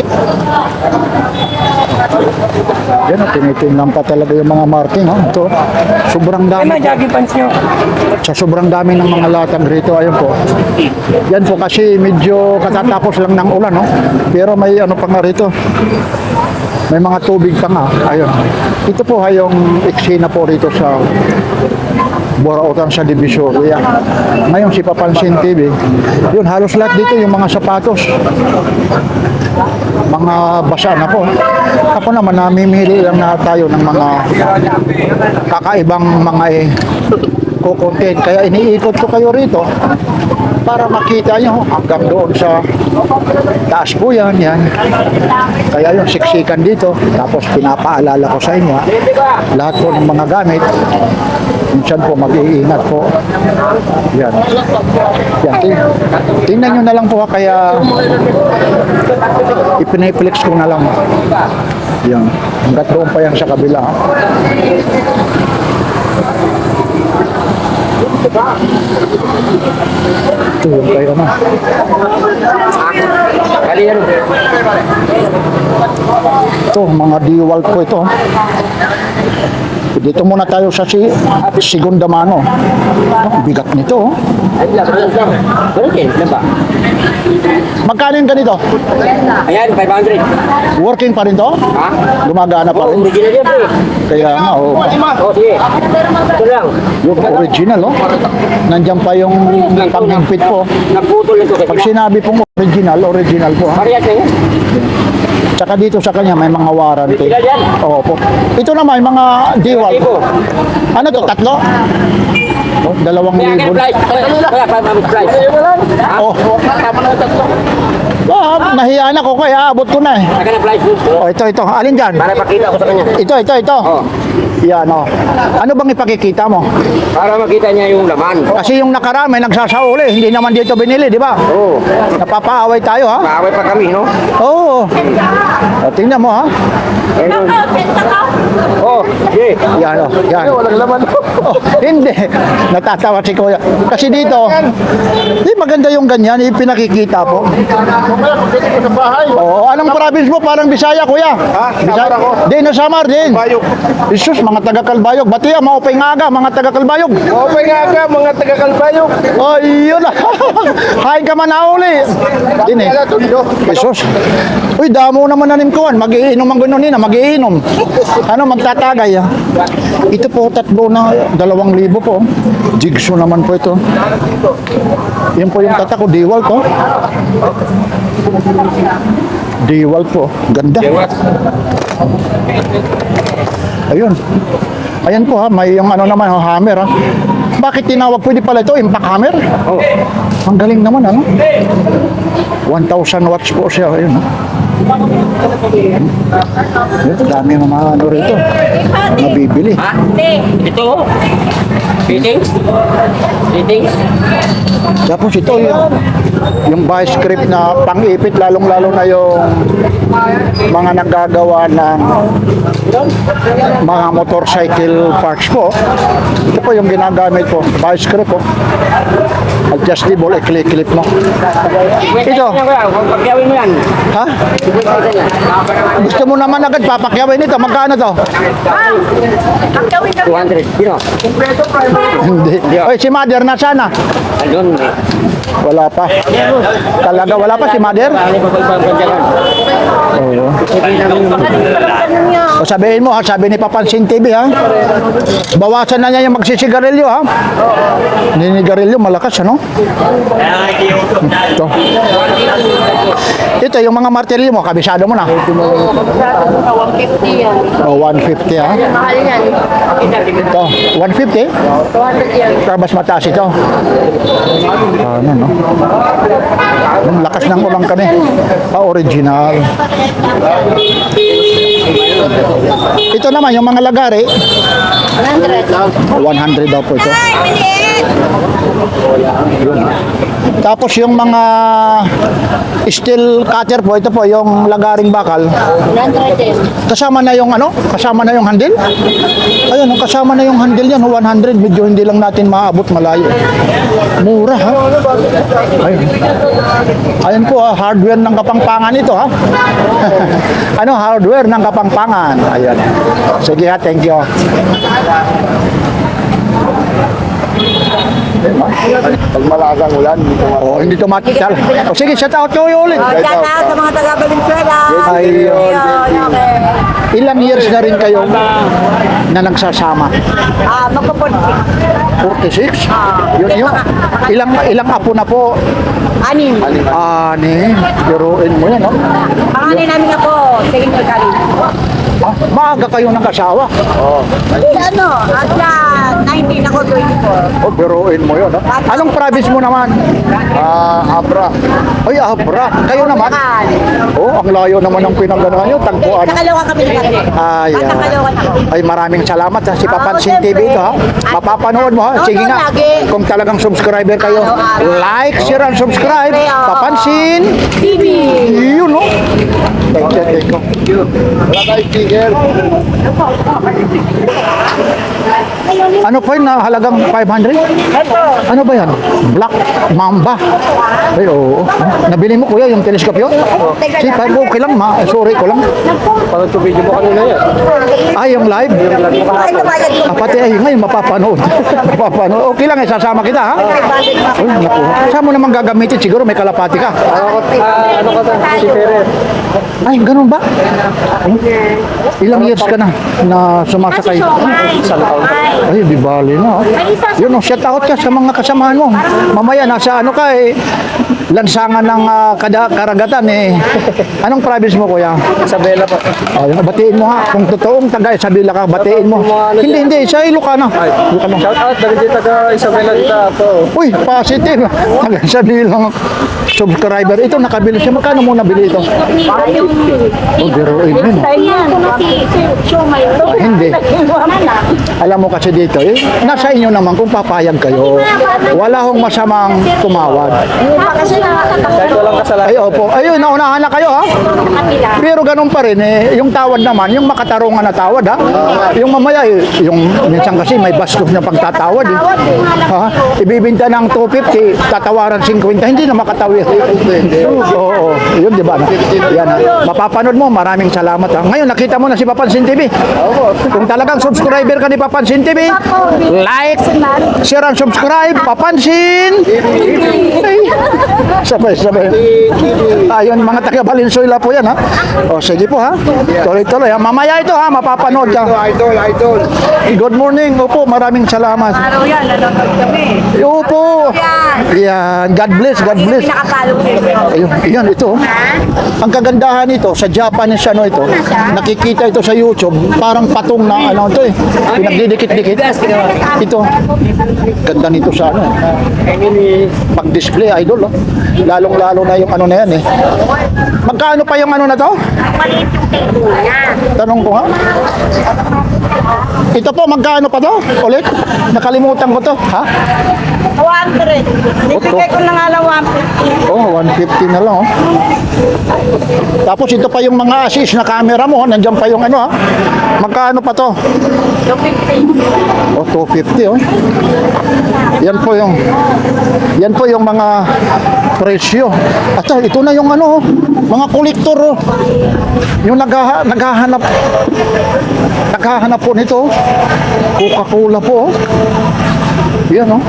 Yan, oh, tinitingnan pa talaga yung mga marking, ha. Ito, sobrang dami. jogging pants nyo. Sa sobrang dami ng mga latag rito, ayun po. Yan po kasi medyo katatapos lang ng ulan, no? Pero may ano pa nga rito. May mga tubig pa nga. Ayun. Ito po ay yung eksena po rito sa Burautan sa Divisoria. Ngayon si Papansin TV. Yun, halos lahat dito yung mga sapatos. Mga basa na po. Ako naman, namimili lang na tayo ng mga kakaibang mga kukuntin. Kaya iniikot ko kayo rito para makita nyo hanggang doon sa taas po yan. Kaya yung siksikan dito. Tapos pinapaalala ko sa inyo lahat po ng mga gamit. Minsan po mag-iingat po. Yan. Tingnan nyo na lang po kaya ipiniflex ko na lang. Yan. Hanggat doon pa yan sa kabila. Ito yung kayo na. Ito, mga diwal ko ito. Dito muna tayo sa Segunda Mano. Bigat nito. Magkano yung ganito? Ayan, 500. Working pa rin to? Ha? Gumagana pa rin? Original yan, pre. Kaya nga, oh. Oh, sige. Ito lang. Yung original, oh. Nandiyan pa yung panghigpit po. Nagputol ito kasi. Pag sinabi pong original po, ha? Parehas na yan. Tsaka dito sa kanya may mga warranty. Original yan. Oo po. Ito naman, mga diwal. Ibo. Ano to, tatlo? Oh, 2,000. Kaya kaya price. Kaya 500 price. Oh. Tama na tatlo. Nahiya na ko kaya abot ko na eh. Saka na price. Oh, ito. Alin dyan? Para pakita ko sa kanya. Ito. Oh. Yan, oh. Ano bang ipakikita mo? Para makita niya yung laman. Kasi yung nakaraan may nagsasauli, hindi naman dito binili, di ba? Oo. Napapaaway tayo, ha? Paaway pa kami, no? Oo. O, tingnan mo, ha? Ayun. Oh, sige. Yan, oh. Yan. Walang laman. Oh, hindi. Natatawa si Kuya. Kasi dito, di maganda yung ganyan, pinakikita po. Oo, anong province mo? Parang Bisaya, Kuya. Ha? Bisaya? Samar ako. Di, nasamar din. Bayog. Isus, mga taga-Kalbayog. Batiya, maupay nga aga, mga taga-Kalbayog. Okay nga ka, mga taga-Kalbayog. Oh, yun na. Hay ka man na uli. Din eh. Jesus. Uy, damo naman nanim kuwan. Mag-iinom ang gano'n nina, mag-iinom. Ano, magtatagay ha. Ito po, tatlo na 2,000 po. Jigsaw naman po ito. Yan po yung tata ko, diwal to. Diwal po. Ganda. Ayun. Ayan po ha, may yung ano naman, hammer ha. Bakit tinawag pwede pala ito, impact hammer? Oh. Ang galing naman ano. 1,000 watts po siya, ayun ha. Dami mga ano rito. Mga bibili. Ha? Ito. Fittings. Fittings. Tapos ito yung vice script na pang-ipit, lalong-lalo na yung mga naggagawa ng mga motorcycle parts po. Ito po yung ginagamit po, vice script po. Adjustable, i-clip mo. Ito. Pagyawin mo yan. Ha? Gusto mo naman agad papakyawin ito. Magkano to? 200. Sino? Hindi. Oy, si Mother na sana. Andun. Wala pa. Talaga wala pa si Mother? Ano pa pagpagpagyagan? Oo. O sabihin mo ha, sabi ni Papansin TV ha. Bawasan na niya yung magsisigarilyo ha. Ninigarilyo malakas ano? Ito. Ito yung mga martilyo mo, kabisado mo na. 150 yan. O 150 ha. Mahal yan. Ito, 150? 200 yan. Kaya mas mataas ito. Ano no? Ang lakas ng ulang kami. Pa-original. Ito naman, yung mga lagari. 100. 100 daw po ito. Tapos yung mga steel cutter po, ito po yung lagaring bakal. 100 din. Kasama na yung ano? Kasama na yung handle? Ayun, kasama na yung handle yan, 100. Medyo hindi lang natin maabot malayo. Mura ha? Ayun. Ayun po ha, hardware ng Kapampangan ito ha. Ano, hardware ng Kapampangan. Ayun. Sige ha, thank you. Pag malagang ulan, Oh, hindi tumatal. O sige, shout out ko ulit. Shout out sa mga taga Valenzuela. Ayun. Okay. Ilang years na rin kayo na nagsasama? Magpo-46. 46? Yun. Ilang apo na po? Anim. Ani, biruin mo yan, no? Pangalan namin ako, second college. Ah, maaga kayo nag-asawa. Ano, hasta 19 ako 24. O, biruin mo yun. Ha? Anong province mo naman? Abra. Ay, Abra. Kayo naman? Oh, ang layo naman ng pinangganahan nyo. Tagpuan. Nakalawa kami ni Kate. Ay, Nakalawa na ako. ay, maraming salamat ha. Si Papansin TV ito ha. Mapapanood mo ha. Sige nga. Kung talagang subscriber kayo, like, share, and subscribe. Papansin TV. Yun no. Thank you. Wala kayo tigil. Ano pa yun na halagang 500? Ano ba yan? Black Mamba. Ay, oo. Nabili mo kuya yung telescope yun? Si, okay lang ma. Sorry ko lang. Parang video mo kanina yan. Ay, yung live? Pati ay ngayon mapapanood. Mapapanood. Okay lang, sasama kita ha? Ay, naku. Saan mo naman gagamitin? Siguro may kalapati ka. Ano ka ta? Si Ferrer. Ay, ganun ba? Ilang years ka na sumasakay? Ay, di bali na. Yun, shout out ka sa mga kasamahan mo. Mamaya, nasa ano ka eh, lansangan ng karagatan eh. Anong province mo, kuya? Isabela pa. Ay, batiin mo ha. Kung totoong taga Isabela ka, batiin mo. Hindi, sa Ilocano. Ilocano. Shout out dari dito taga Isabela dito ako. Uy, positive. Taga Isabela subscriber. Ito, nakabili siya. Magkano mo nabili ito? Oh, biruin yun. Hindi. Alam mo kasi dito, eh, nasa inyo naman kung papayag kayo. Wala hong masamang tumawad. Kahit walang kasalanan. Ay, opo. Ayun, naunahan na kayo, ha? Pero ganun pa rin, eh, yung tawad naman, yung makatarungan na tawad, ha? Yung mamaya, eh, yung minsan kasi may bastos na pagtatawad, eh. Ha? Ibibinta ng 250, tatawaran 50, hindi na makatawid. Oo, yun, di ba? Yan, ha? Mapapanood mo, maraming salamat, ha? Ngayon, nakita mo na si Papansin TV. Kung talagang subscriber ka ni Papansin TV, like, share, and subscribe, Papansin. Ay, sabay. Ayun, mga taga Valenzuela po yan, ha? O, sige po, ha? Tuloy-tuloy, ha? Mamaya ito, ha? Mapapanood ka. Idol. Good morning. Opo, maraming salamat. Araw yan, nanonood kami. Opo. Yan. God bless. Pinakatalo ko. Ayun, yan, ito. Ang kagandahan nito, sa Japanese ano ito, nakikita ito sa YouTube, parang patong na ano ito eh. Pinagdidikit-dikit. Ito. Ganda nito sa ano. Pag-display, idol. Oh. Lalong-lalo na yung ano na yan eh. Magkano pa yung ano na to? Tanong ko nga. Ito po, magkano pa to? Ulit? Nakalimutan ko to. Ha? 100. Nibigay ko na nga lang 150. Oh, 150 na lang. Oh. Tapos ito pa yung mga assist na camera mo. Nandiyan pa yung ano ha. Magkano pa to? 250. Oh, 250 oh. Yan po yung mga presyo. At ito na yung ano, mga kolektor oh. Yung naghahanap po nito. Coca-Cola po oh. Yan oh.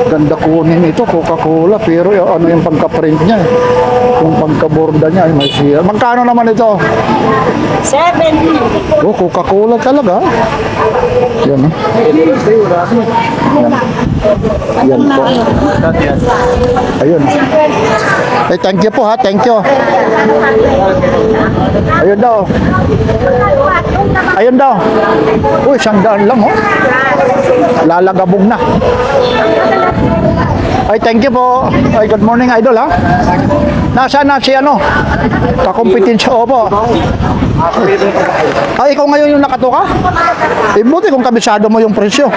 Ganda kunin ito, Coca-Cola. Pero ano yung pagka-print niya eh. Yung pagka-borda niya, may siya. Magkano naman ito? 70. Oh, Coca-Cola talaga. Yan oh. Yan po. Ayun. Eh, thank you po ha, thank you. Ayun daw. Ayun daw. Uy, 100 lang oh. Lalagabog na. Ay, thank you po. Ay, good morning, idol, ha? Nasaan na si ano? Kakompetensya, opo. Ay, ikaw ngayon yung nakatoka? Eh, buti kung kabisado mo yung presyo.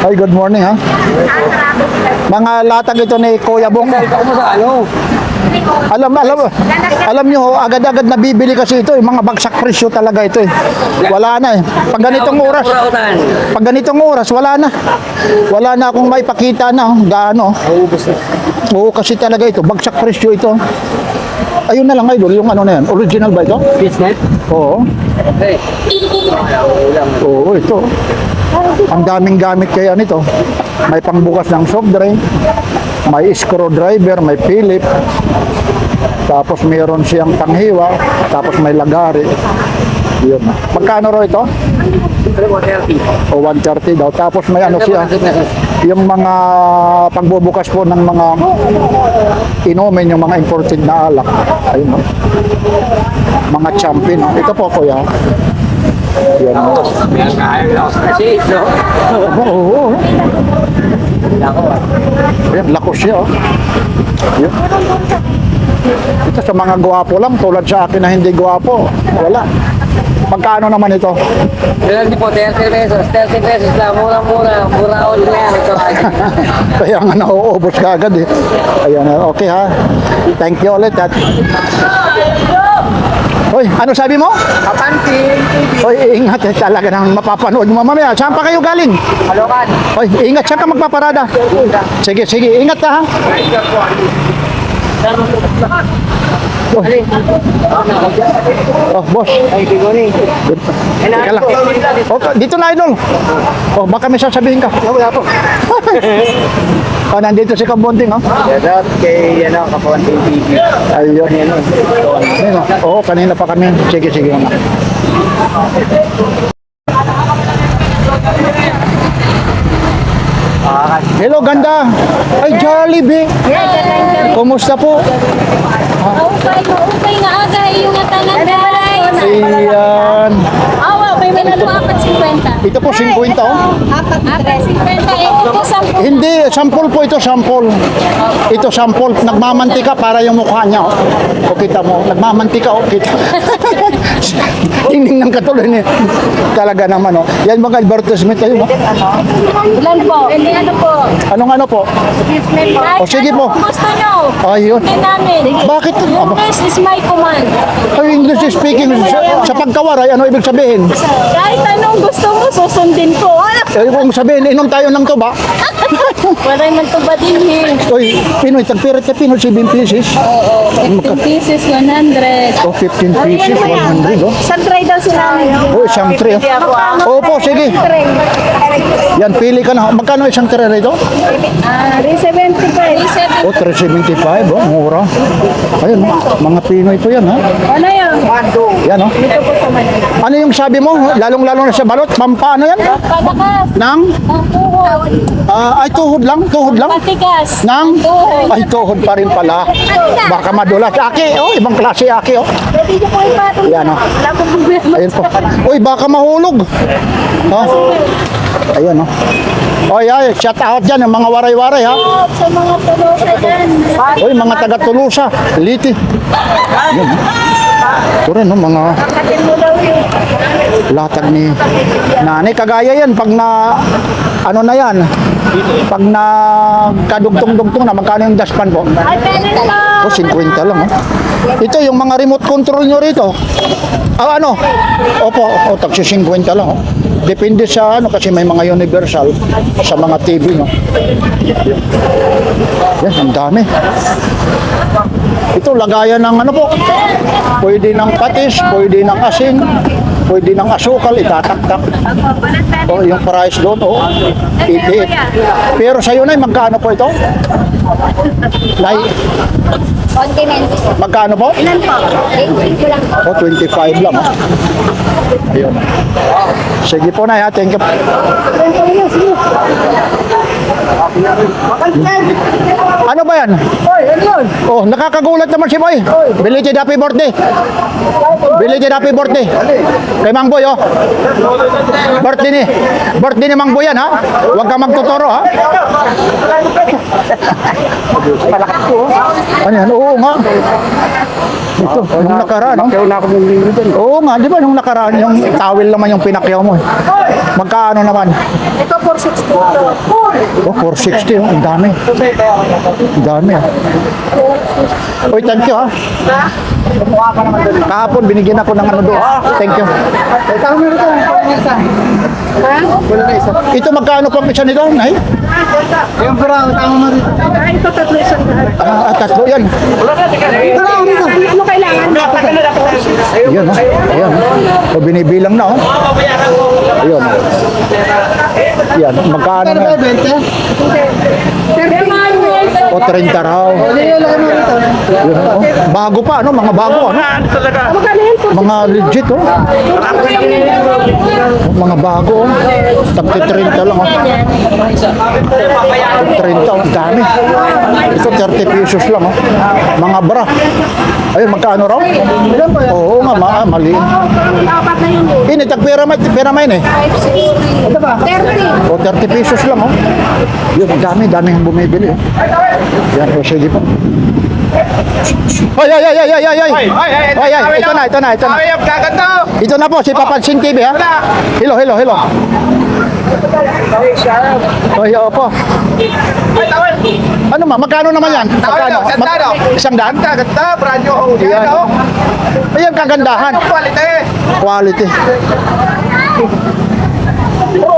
Ay, good morning, ha? Mga latag ito ni Kuya Bong. Alam nyo, agad-agad nabibili kasi ito, yung mga bagsak presyo talaga ito eh. Wala na eh. Pag ganitong oras, wala na. Wala na akong maipakita na, gaano. Oo, kasi talaga ito, bagsak presyo ito. Ayun na lang idol, yung ano na yan. Original ba ito? Business? Oo. Oo, ito. Ang daming gamit kaya nito. May pangbukas ng soft drink, may screwdriver, may Philip. Tapos mayroon siyang panghiwa, tapos may lagari. Yun. Magkano raw ito? 130. O 130 daw. Tapos may ano siya. yung mga pagbubukas po ng mga inumin, yung mga imported na alak. Ayun, oh. Mga champion. Oh. Ito po, kuya. Yan. Oo. Ayan, lakos siya. Oh. Yan. Ito sa mga gwapo lang, tulad sa akin na hindi gwapo. Wala. Magkano naman ito? Hindi po, 30 pesos. 30 pesos lang. Mura-mura. Mura-on na yan. Ito. Kaya nga nauubos ka agad eh. Ayan, okay ha. Thank you ulit. Hoy, ano sabi mo? Kapansin. Hoy, ingat eh, talaga nang mapapanood mo mamaya. Saan pa kayo galing? Halokan. Hoy, ingat, saan ka magpaparada? Sige, sige, ingat ka ha. Oh, boss. Ay, Tigoni. Teka lang. Oh, dito na, idol. Oh, baka may sasabihin ka. Wala po. Oh, nandito si Kabunting, oh. Shout kay Kapansin TV. Ayun. Ayun, oh. Oo, kanina pa kami. Sige, sige. Hello, ganda. Ay, Jollibee. Kumusta po? Okay nga aga yung tanan guys. Ayan. Awa, may manalo 4.50. Ito po, 50, oh. 4.50. Ito po 10. Hindi, sample po ito, sample. Ito, sample. Nagmamantika para yung mukha niya, oh. O, kita mo. Nagmamantika, oh. Kita. Tingnan ng katuloy niya. Talaga naman, oh. Yan mga advertisement tayo, oh. Ilan po? Hindi ano po. Anong ano po? O, sige po. Gusto nyo? Ayun. Hindi namin. Bakit? English is my command. Ay, English speaking. Sa pagkawaray, ano ibig sabihin? Kahit anong gusto mo, susundin ko. Ibig sabihin, inom tayo ng tuba. Waray man to ba din eh? Uy, Pinoy, tagpirat ka Pinoy, 7 pieces. Oo, 15 pieces, 100. O, 15 pieces, 100, oh. Isang tray daw sila namin. O, isang tray. Opo, sige. Yan, pili ka na. Magkano isang tray rito? 375. O, 375, oh, mura. Ayun, mga Pinoy po yan, ha? Ano yun? Yan, oh. Ano yung sabi mo? Lalong-lalo na sa balot? Pampaano yan? Padakas. Nang? Ang tuhod. Ay, tuhod lang? Tuhod lang? Patigas. Nang? Tuhod. Ay, tuhod pa rin pala. Baka madulas. Aki, oh, ibang klase aki, oh. Pwede niyo po ipatong. Yan, oh. Wala pong problema. Ayun po. Uy, baka mahulog. Oh. Ayun, oh. Oy, ay, shout out dyan, yung mga waray-waray, ha? Sa mga tulosa dyan. Uy, mga taga-Tulusa, Liti. Yun, oh. Ito rin, oh, mga latag ni nanay. Kagaya yan, pag na, ano na yan, pag na kadugtong-dugtong na, magkano yung dashpan po? Ay, pwede na. O, 50 lang, oh. Ito, yung mga remote control nyo rito. Ah, ano? Opo, tagsi 50 lang, oh. Depende sa ano, kasi may mga universal sa mga TV, no? Yan, ang dami. Ito, lagayan ng ano po. Pwede ng patis, pwede ng asin, pwede ng asukal, itataktak. O, yung price doon, oh. 88. Pero sa'yo na, magkano po ito? Nay, Continent. magkano po? Ilan po? 18 ko lang po. O, 25 lang, oh. Ayun. Sige po na, ha. Thank you. Ano ba yan? Oh, nakakagulat naman si Boy. Belated happy birthday. Belated happy birthday. Kay Mang Boy, oh. Birthday ni Mang Boy yan, ha. Huwag ka magtuturo, ha. Ano yan? Oo nga. Ito, nung nakaraan, no? Oo nga, di ba nung nakaraan yung towel naman yung pinakyaw mo, eh. Magkano naman? Ito 460 to. Oh, 460, oh. Ang dami. Ang dami, ah. Uy, thank you, ha. Kahapon, binigyan ako ng ano doon. Thank you. Ito, magkano po ang isa nito, Nay? Yung brown, tama mo rito. Ito tatlo isang lahat. Tatlo yan. Ano kailangan? Ayan, ha. Ayan. O, binibilang na, oh. Ayan. Ayan, magkano na? 20? O, 30 raw. Yun, oh. Bago pa, ano? Mga bago, ano? Mga legit, oh. Mga bago, oh. Tagti 30 lang, oh. 30, oh. Dami. Ito, 30 pesos lang, oh. Mga bra. Ayun, magkano raw? Oo nga, mali. Ini, pera may eh. 30. O, 30 pesos lang, oh. Yun, dami yung bumibili, oh. Yan, o, sige po. Ay! Ito na. Ito na po, si Papansin TV, ha? Hello. Ay, opo. Ano magkano naman yan? Magkano? Isang daan? Ganda, brand new. Ayan. Ayan, kagandahan. Quality.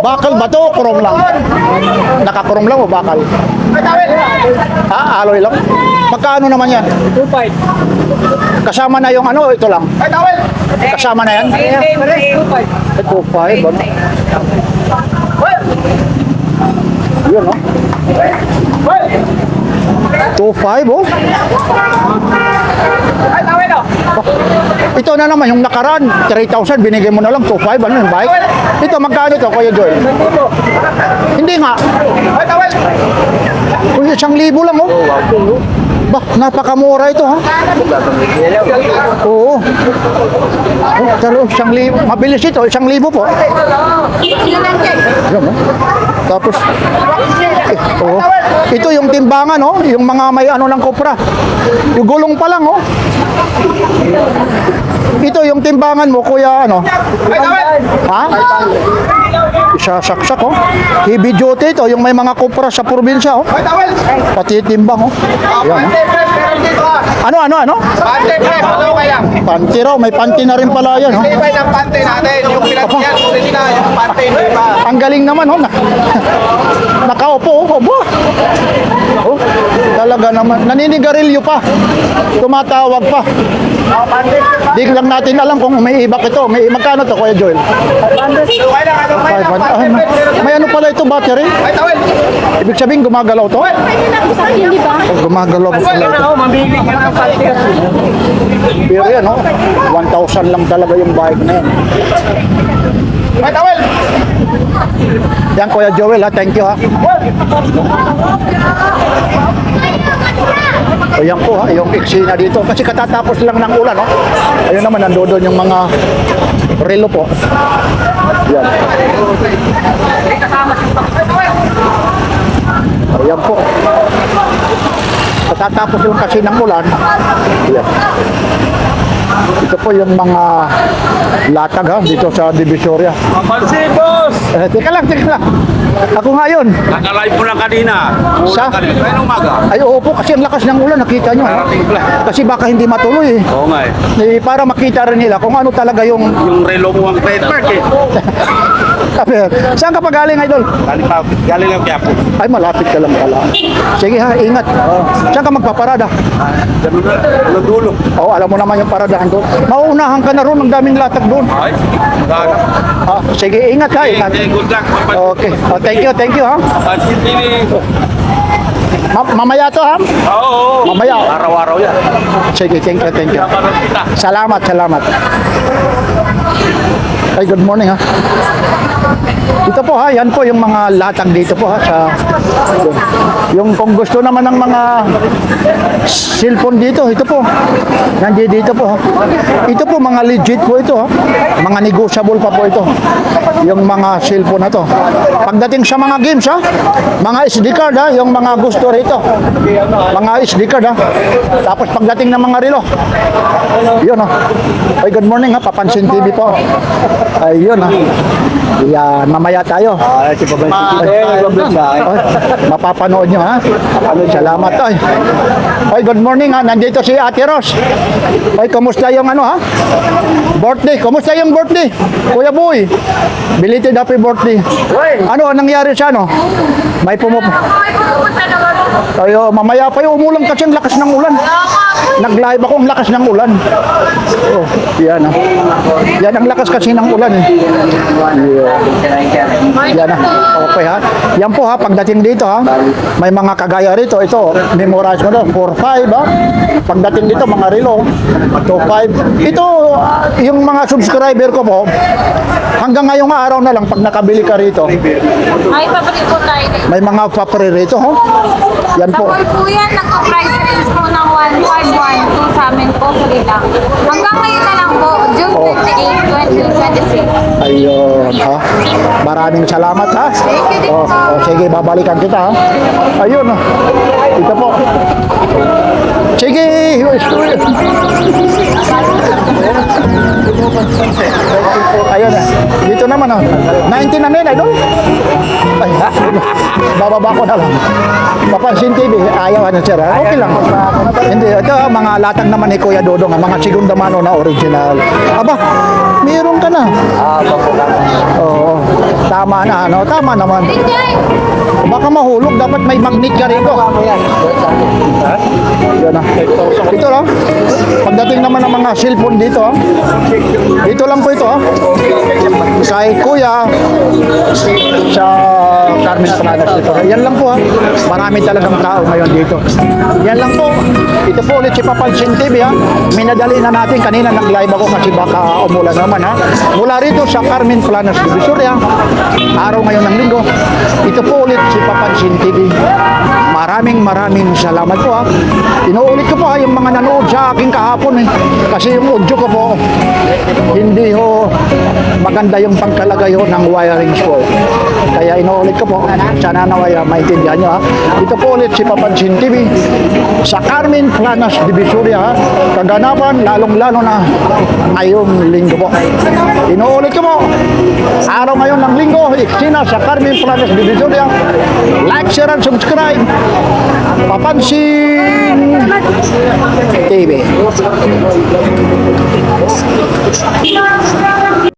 Bakal ba to? Kurong lang. Nakakurong lang o bakal? Alloy lang. Magkano naman yan? 2.5. Kasama na yung ano, ito lang. Kasama na yan? 2.5. Ano? Yun, no? 2.5, oh. Ito na naman, yung nakaraan, 3,000, binigay mo na lang, 2.5, ano yung bike? Ito, magkano ito, Kuya Joel? Hindi nga. Uy, 1,000 lang, oh. Bah, napakamura ito, ha? Oo. Oh, talo, 1,000. Mabilis ito, 1,000 po. Yan, oh. Tapos, oh. Ito yung timbangan, oh. Yung mga may ano ng kopra. Yung gulong pa lang, oh. Ito yung timbangan mo, kuya, ano? Ha? Isasaksak, oh. Heavy duty ito, yung may mga kopra sa probinsya, oh. Pati timbang, oh. Yan, oh. Ano? Panty raw, may panty na rin pala yan, oh. Iba ng pante natin, yung pinagyan, original, yung pante, iba. Ang galing naman, oh. Nakaupo, oh. Obo. Oh, talaga naman. Naninigarilyo pa. Tumatawag pa. Di lang natin alam kung may ibak ito. May magkano to, Kuya Joel? 500. May ano pala ito, battery? Ibig sabihin, gumagalaw to? Hindi ba? Gumagalaw pa pala ito. Pero yan, oh. 1,000 lang talaga yung bike na yan. Yan, Kuya Joel, ha. Thank you, ha. O yan po, ha, yung eksena dito. Kasi katatapos lang ng ulan, no? Ayun naman, nandoon yung mga relo po. Yan. Ayan po. Katatapos lang kasi ng ulan. Yan. Ito po yung mga latag, ha, dito sa Divisoria. Pansin, boss! Teka lang. Ako nga yun. Naka-live mo lang kanina. Sa? Kaya umaga. Ay, oo po, kasi ang lakas ng ulan, nakita nyo. Narating pala. Kasi baka hindi matuloy, eh. Oo nga eh. Para makita rin nila kung ano talaga yung... Yung relo mo ang credit card eh. Saan ka pa galing, Idol? Galing lang kaya po. Ay, malapit ka lang pala. Sige ha, ingat. Saan ka magpaparada? Ganun na. Walang dulo. Oo, alam mo naman yung paradahan doon. Mauunahan ka na ron, ang daming latag doon. Ay. Gana. Sige, ingat ha, ingat. Good luck. Okay. Thank you ha. Pansin TV. Mamaya to ha? Oo. Mamaya. Araw-araw yan. Sige, thank you. Napanood kita. Salamat. Ay, good morning ha. Ito po ha, yan po yung mga latag dito po ha sa yung kung gusto naman ng mga cellphone dito, ito po. Nandiyan dito po ha. Ito po mga legit po ito ha. Mga negotiable pa po ito. Yung mga cellphone na to. Pagdating sa mga games ha, mga SD card ha, yung mga gusto rito. Mga SD card ha. Tapos pagdating ng mga relo. Yun ha. Ay, good morning ha, Papansin TV po. Ayun ha. Yan, mamaya tayo. Mapapanood nyo ha. Salamat ay. Ay, good morning ha. Nandito si Ate Ros. Ay, kumusta yung ano ha? Birthday. Kumusta yung birthday? Kuya Boy. Belated happy birthday. Ano nangyari sa ano? May pumupunta. Tayo, mamaya pa yung umulan kasi ang lakas ng ulan. Nag-live ako ang lakas ng ulan. Oh, yan ah. Yan ang lakas kasi ng ulan eh. Yan ah. Okay ha. Yan po ha, pagdating dito ha, may mga kagaya rito. Ito, memorize mo doon, 4-5 ha. Pagdating dito, mga relo, 2-5. Ito, yung mga subscriber ko po, hanggang ngayong araw na lang, pag nakabili ka rito, Ay, papalit po tayo. may mga papre rito ha. Yan Sa po. mall po yan, nagka-price range po ng 1,512 sa amin po, free lang. Hanggang ngayon na lang po, June 28, 2026. Ayun, ha? Maraming salamat, ha? Thank you din po. Sige, babalikan kita, ha? Ayun, ha? Ito po. Sige! Ayun, ha? Dito naman, ha? 19 na nila, idol? Ay, ha? Bababa ko na lang. Papansin TV, ayaw, ano, sir, ha? Okay lang. Hindi, ito, ha? Mga latag naman ni Kuya Dodong, ha? Mga segunda mano na original. Aba, meron ka na. Oo, tama na, ano? Tama naman. Baka mahulog, dapat may magnet ka rito. Yan na. Ito lang. Pagdating naman ng mga cellphone dito, ha? Dito lang po ito, ha? Kay Kuya sa Carmen Pradas dito. Yan lang po, ha? Marami talagang tao ngayon dito. Yan lang po. Ito po ulit si Papansin TV, ha? Minadali na natin. Kanina nag-live ako kasi baka umulan naman, ha? Mula rito sa Carmen Planas Divisoria, araw ngayon ng linggo. Ito po ulit si Papansin TV. Maraming salamat po, ha. Inuulit ko po, ha, yung mga nanood sa akin kahapon, eh. Kasi yung audio ko po, hindi ho maganda yung pagkalagay ho ng wirings po. Kaya inuulit ko po, sana naway maintindihan nyo, ha. Ito po ulit si Papansin TV sa Carmen Planas Divisoria, ha. Kaganapan, lalong-lalo na ngayong linggo po. Inuulit ko po, araw ngayon ng linggo, Iksina sa Carmen Planas Divisoria. Like, share, and subscribe. Papansin TV.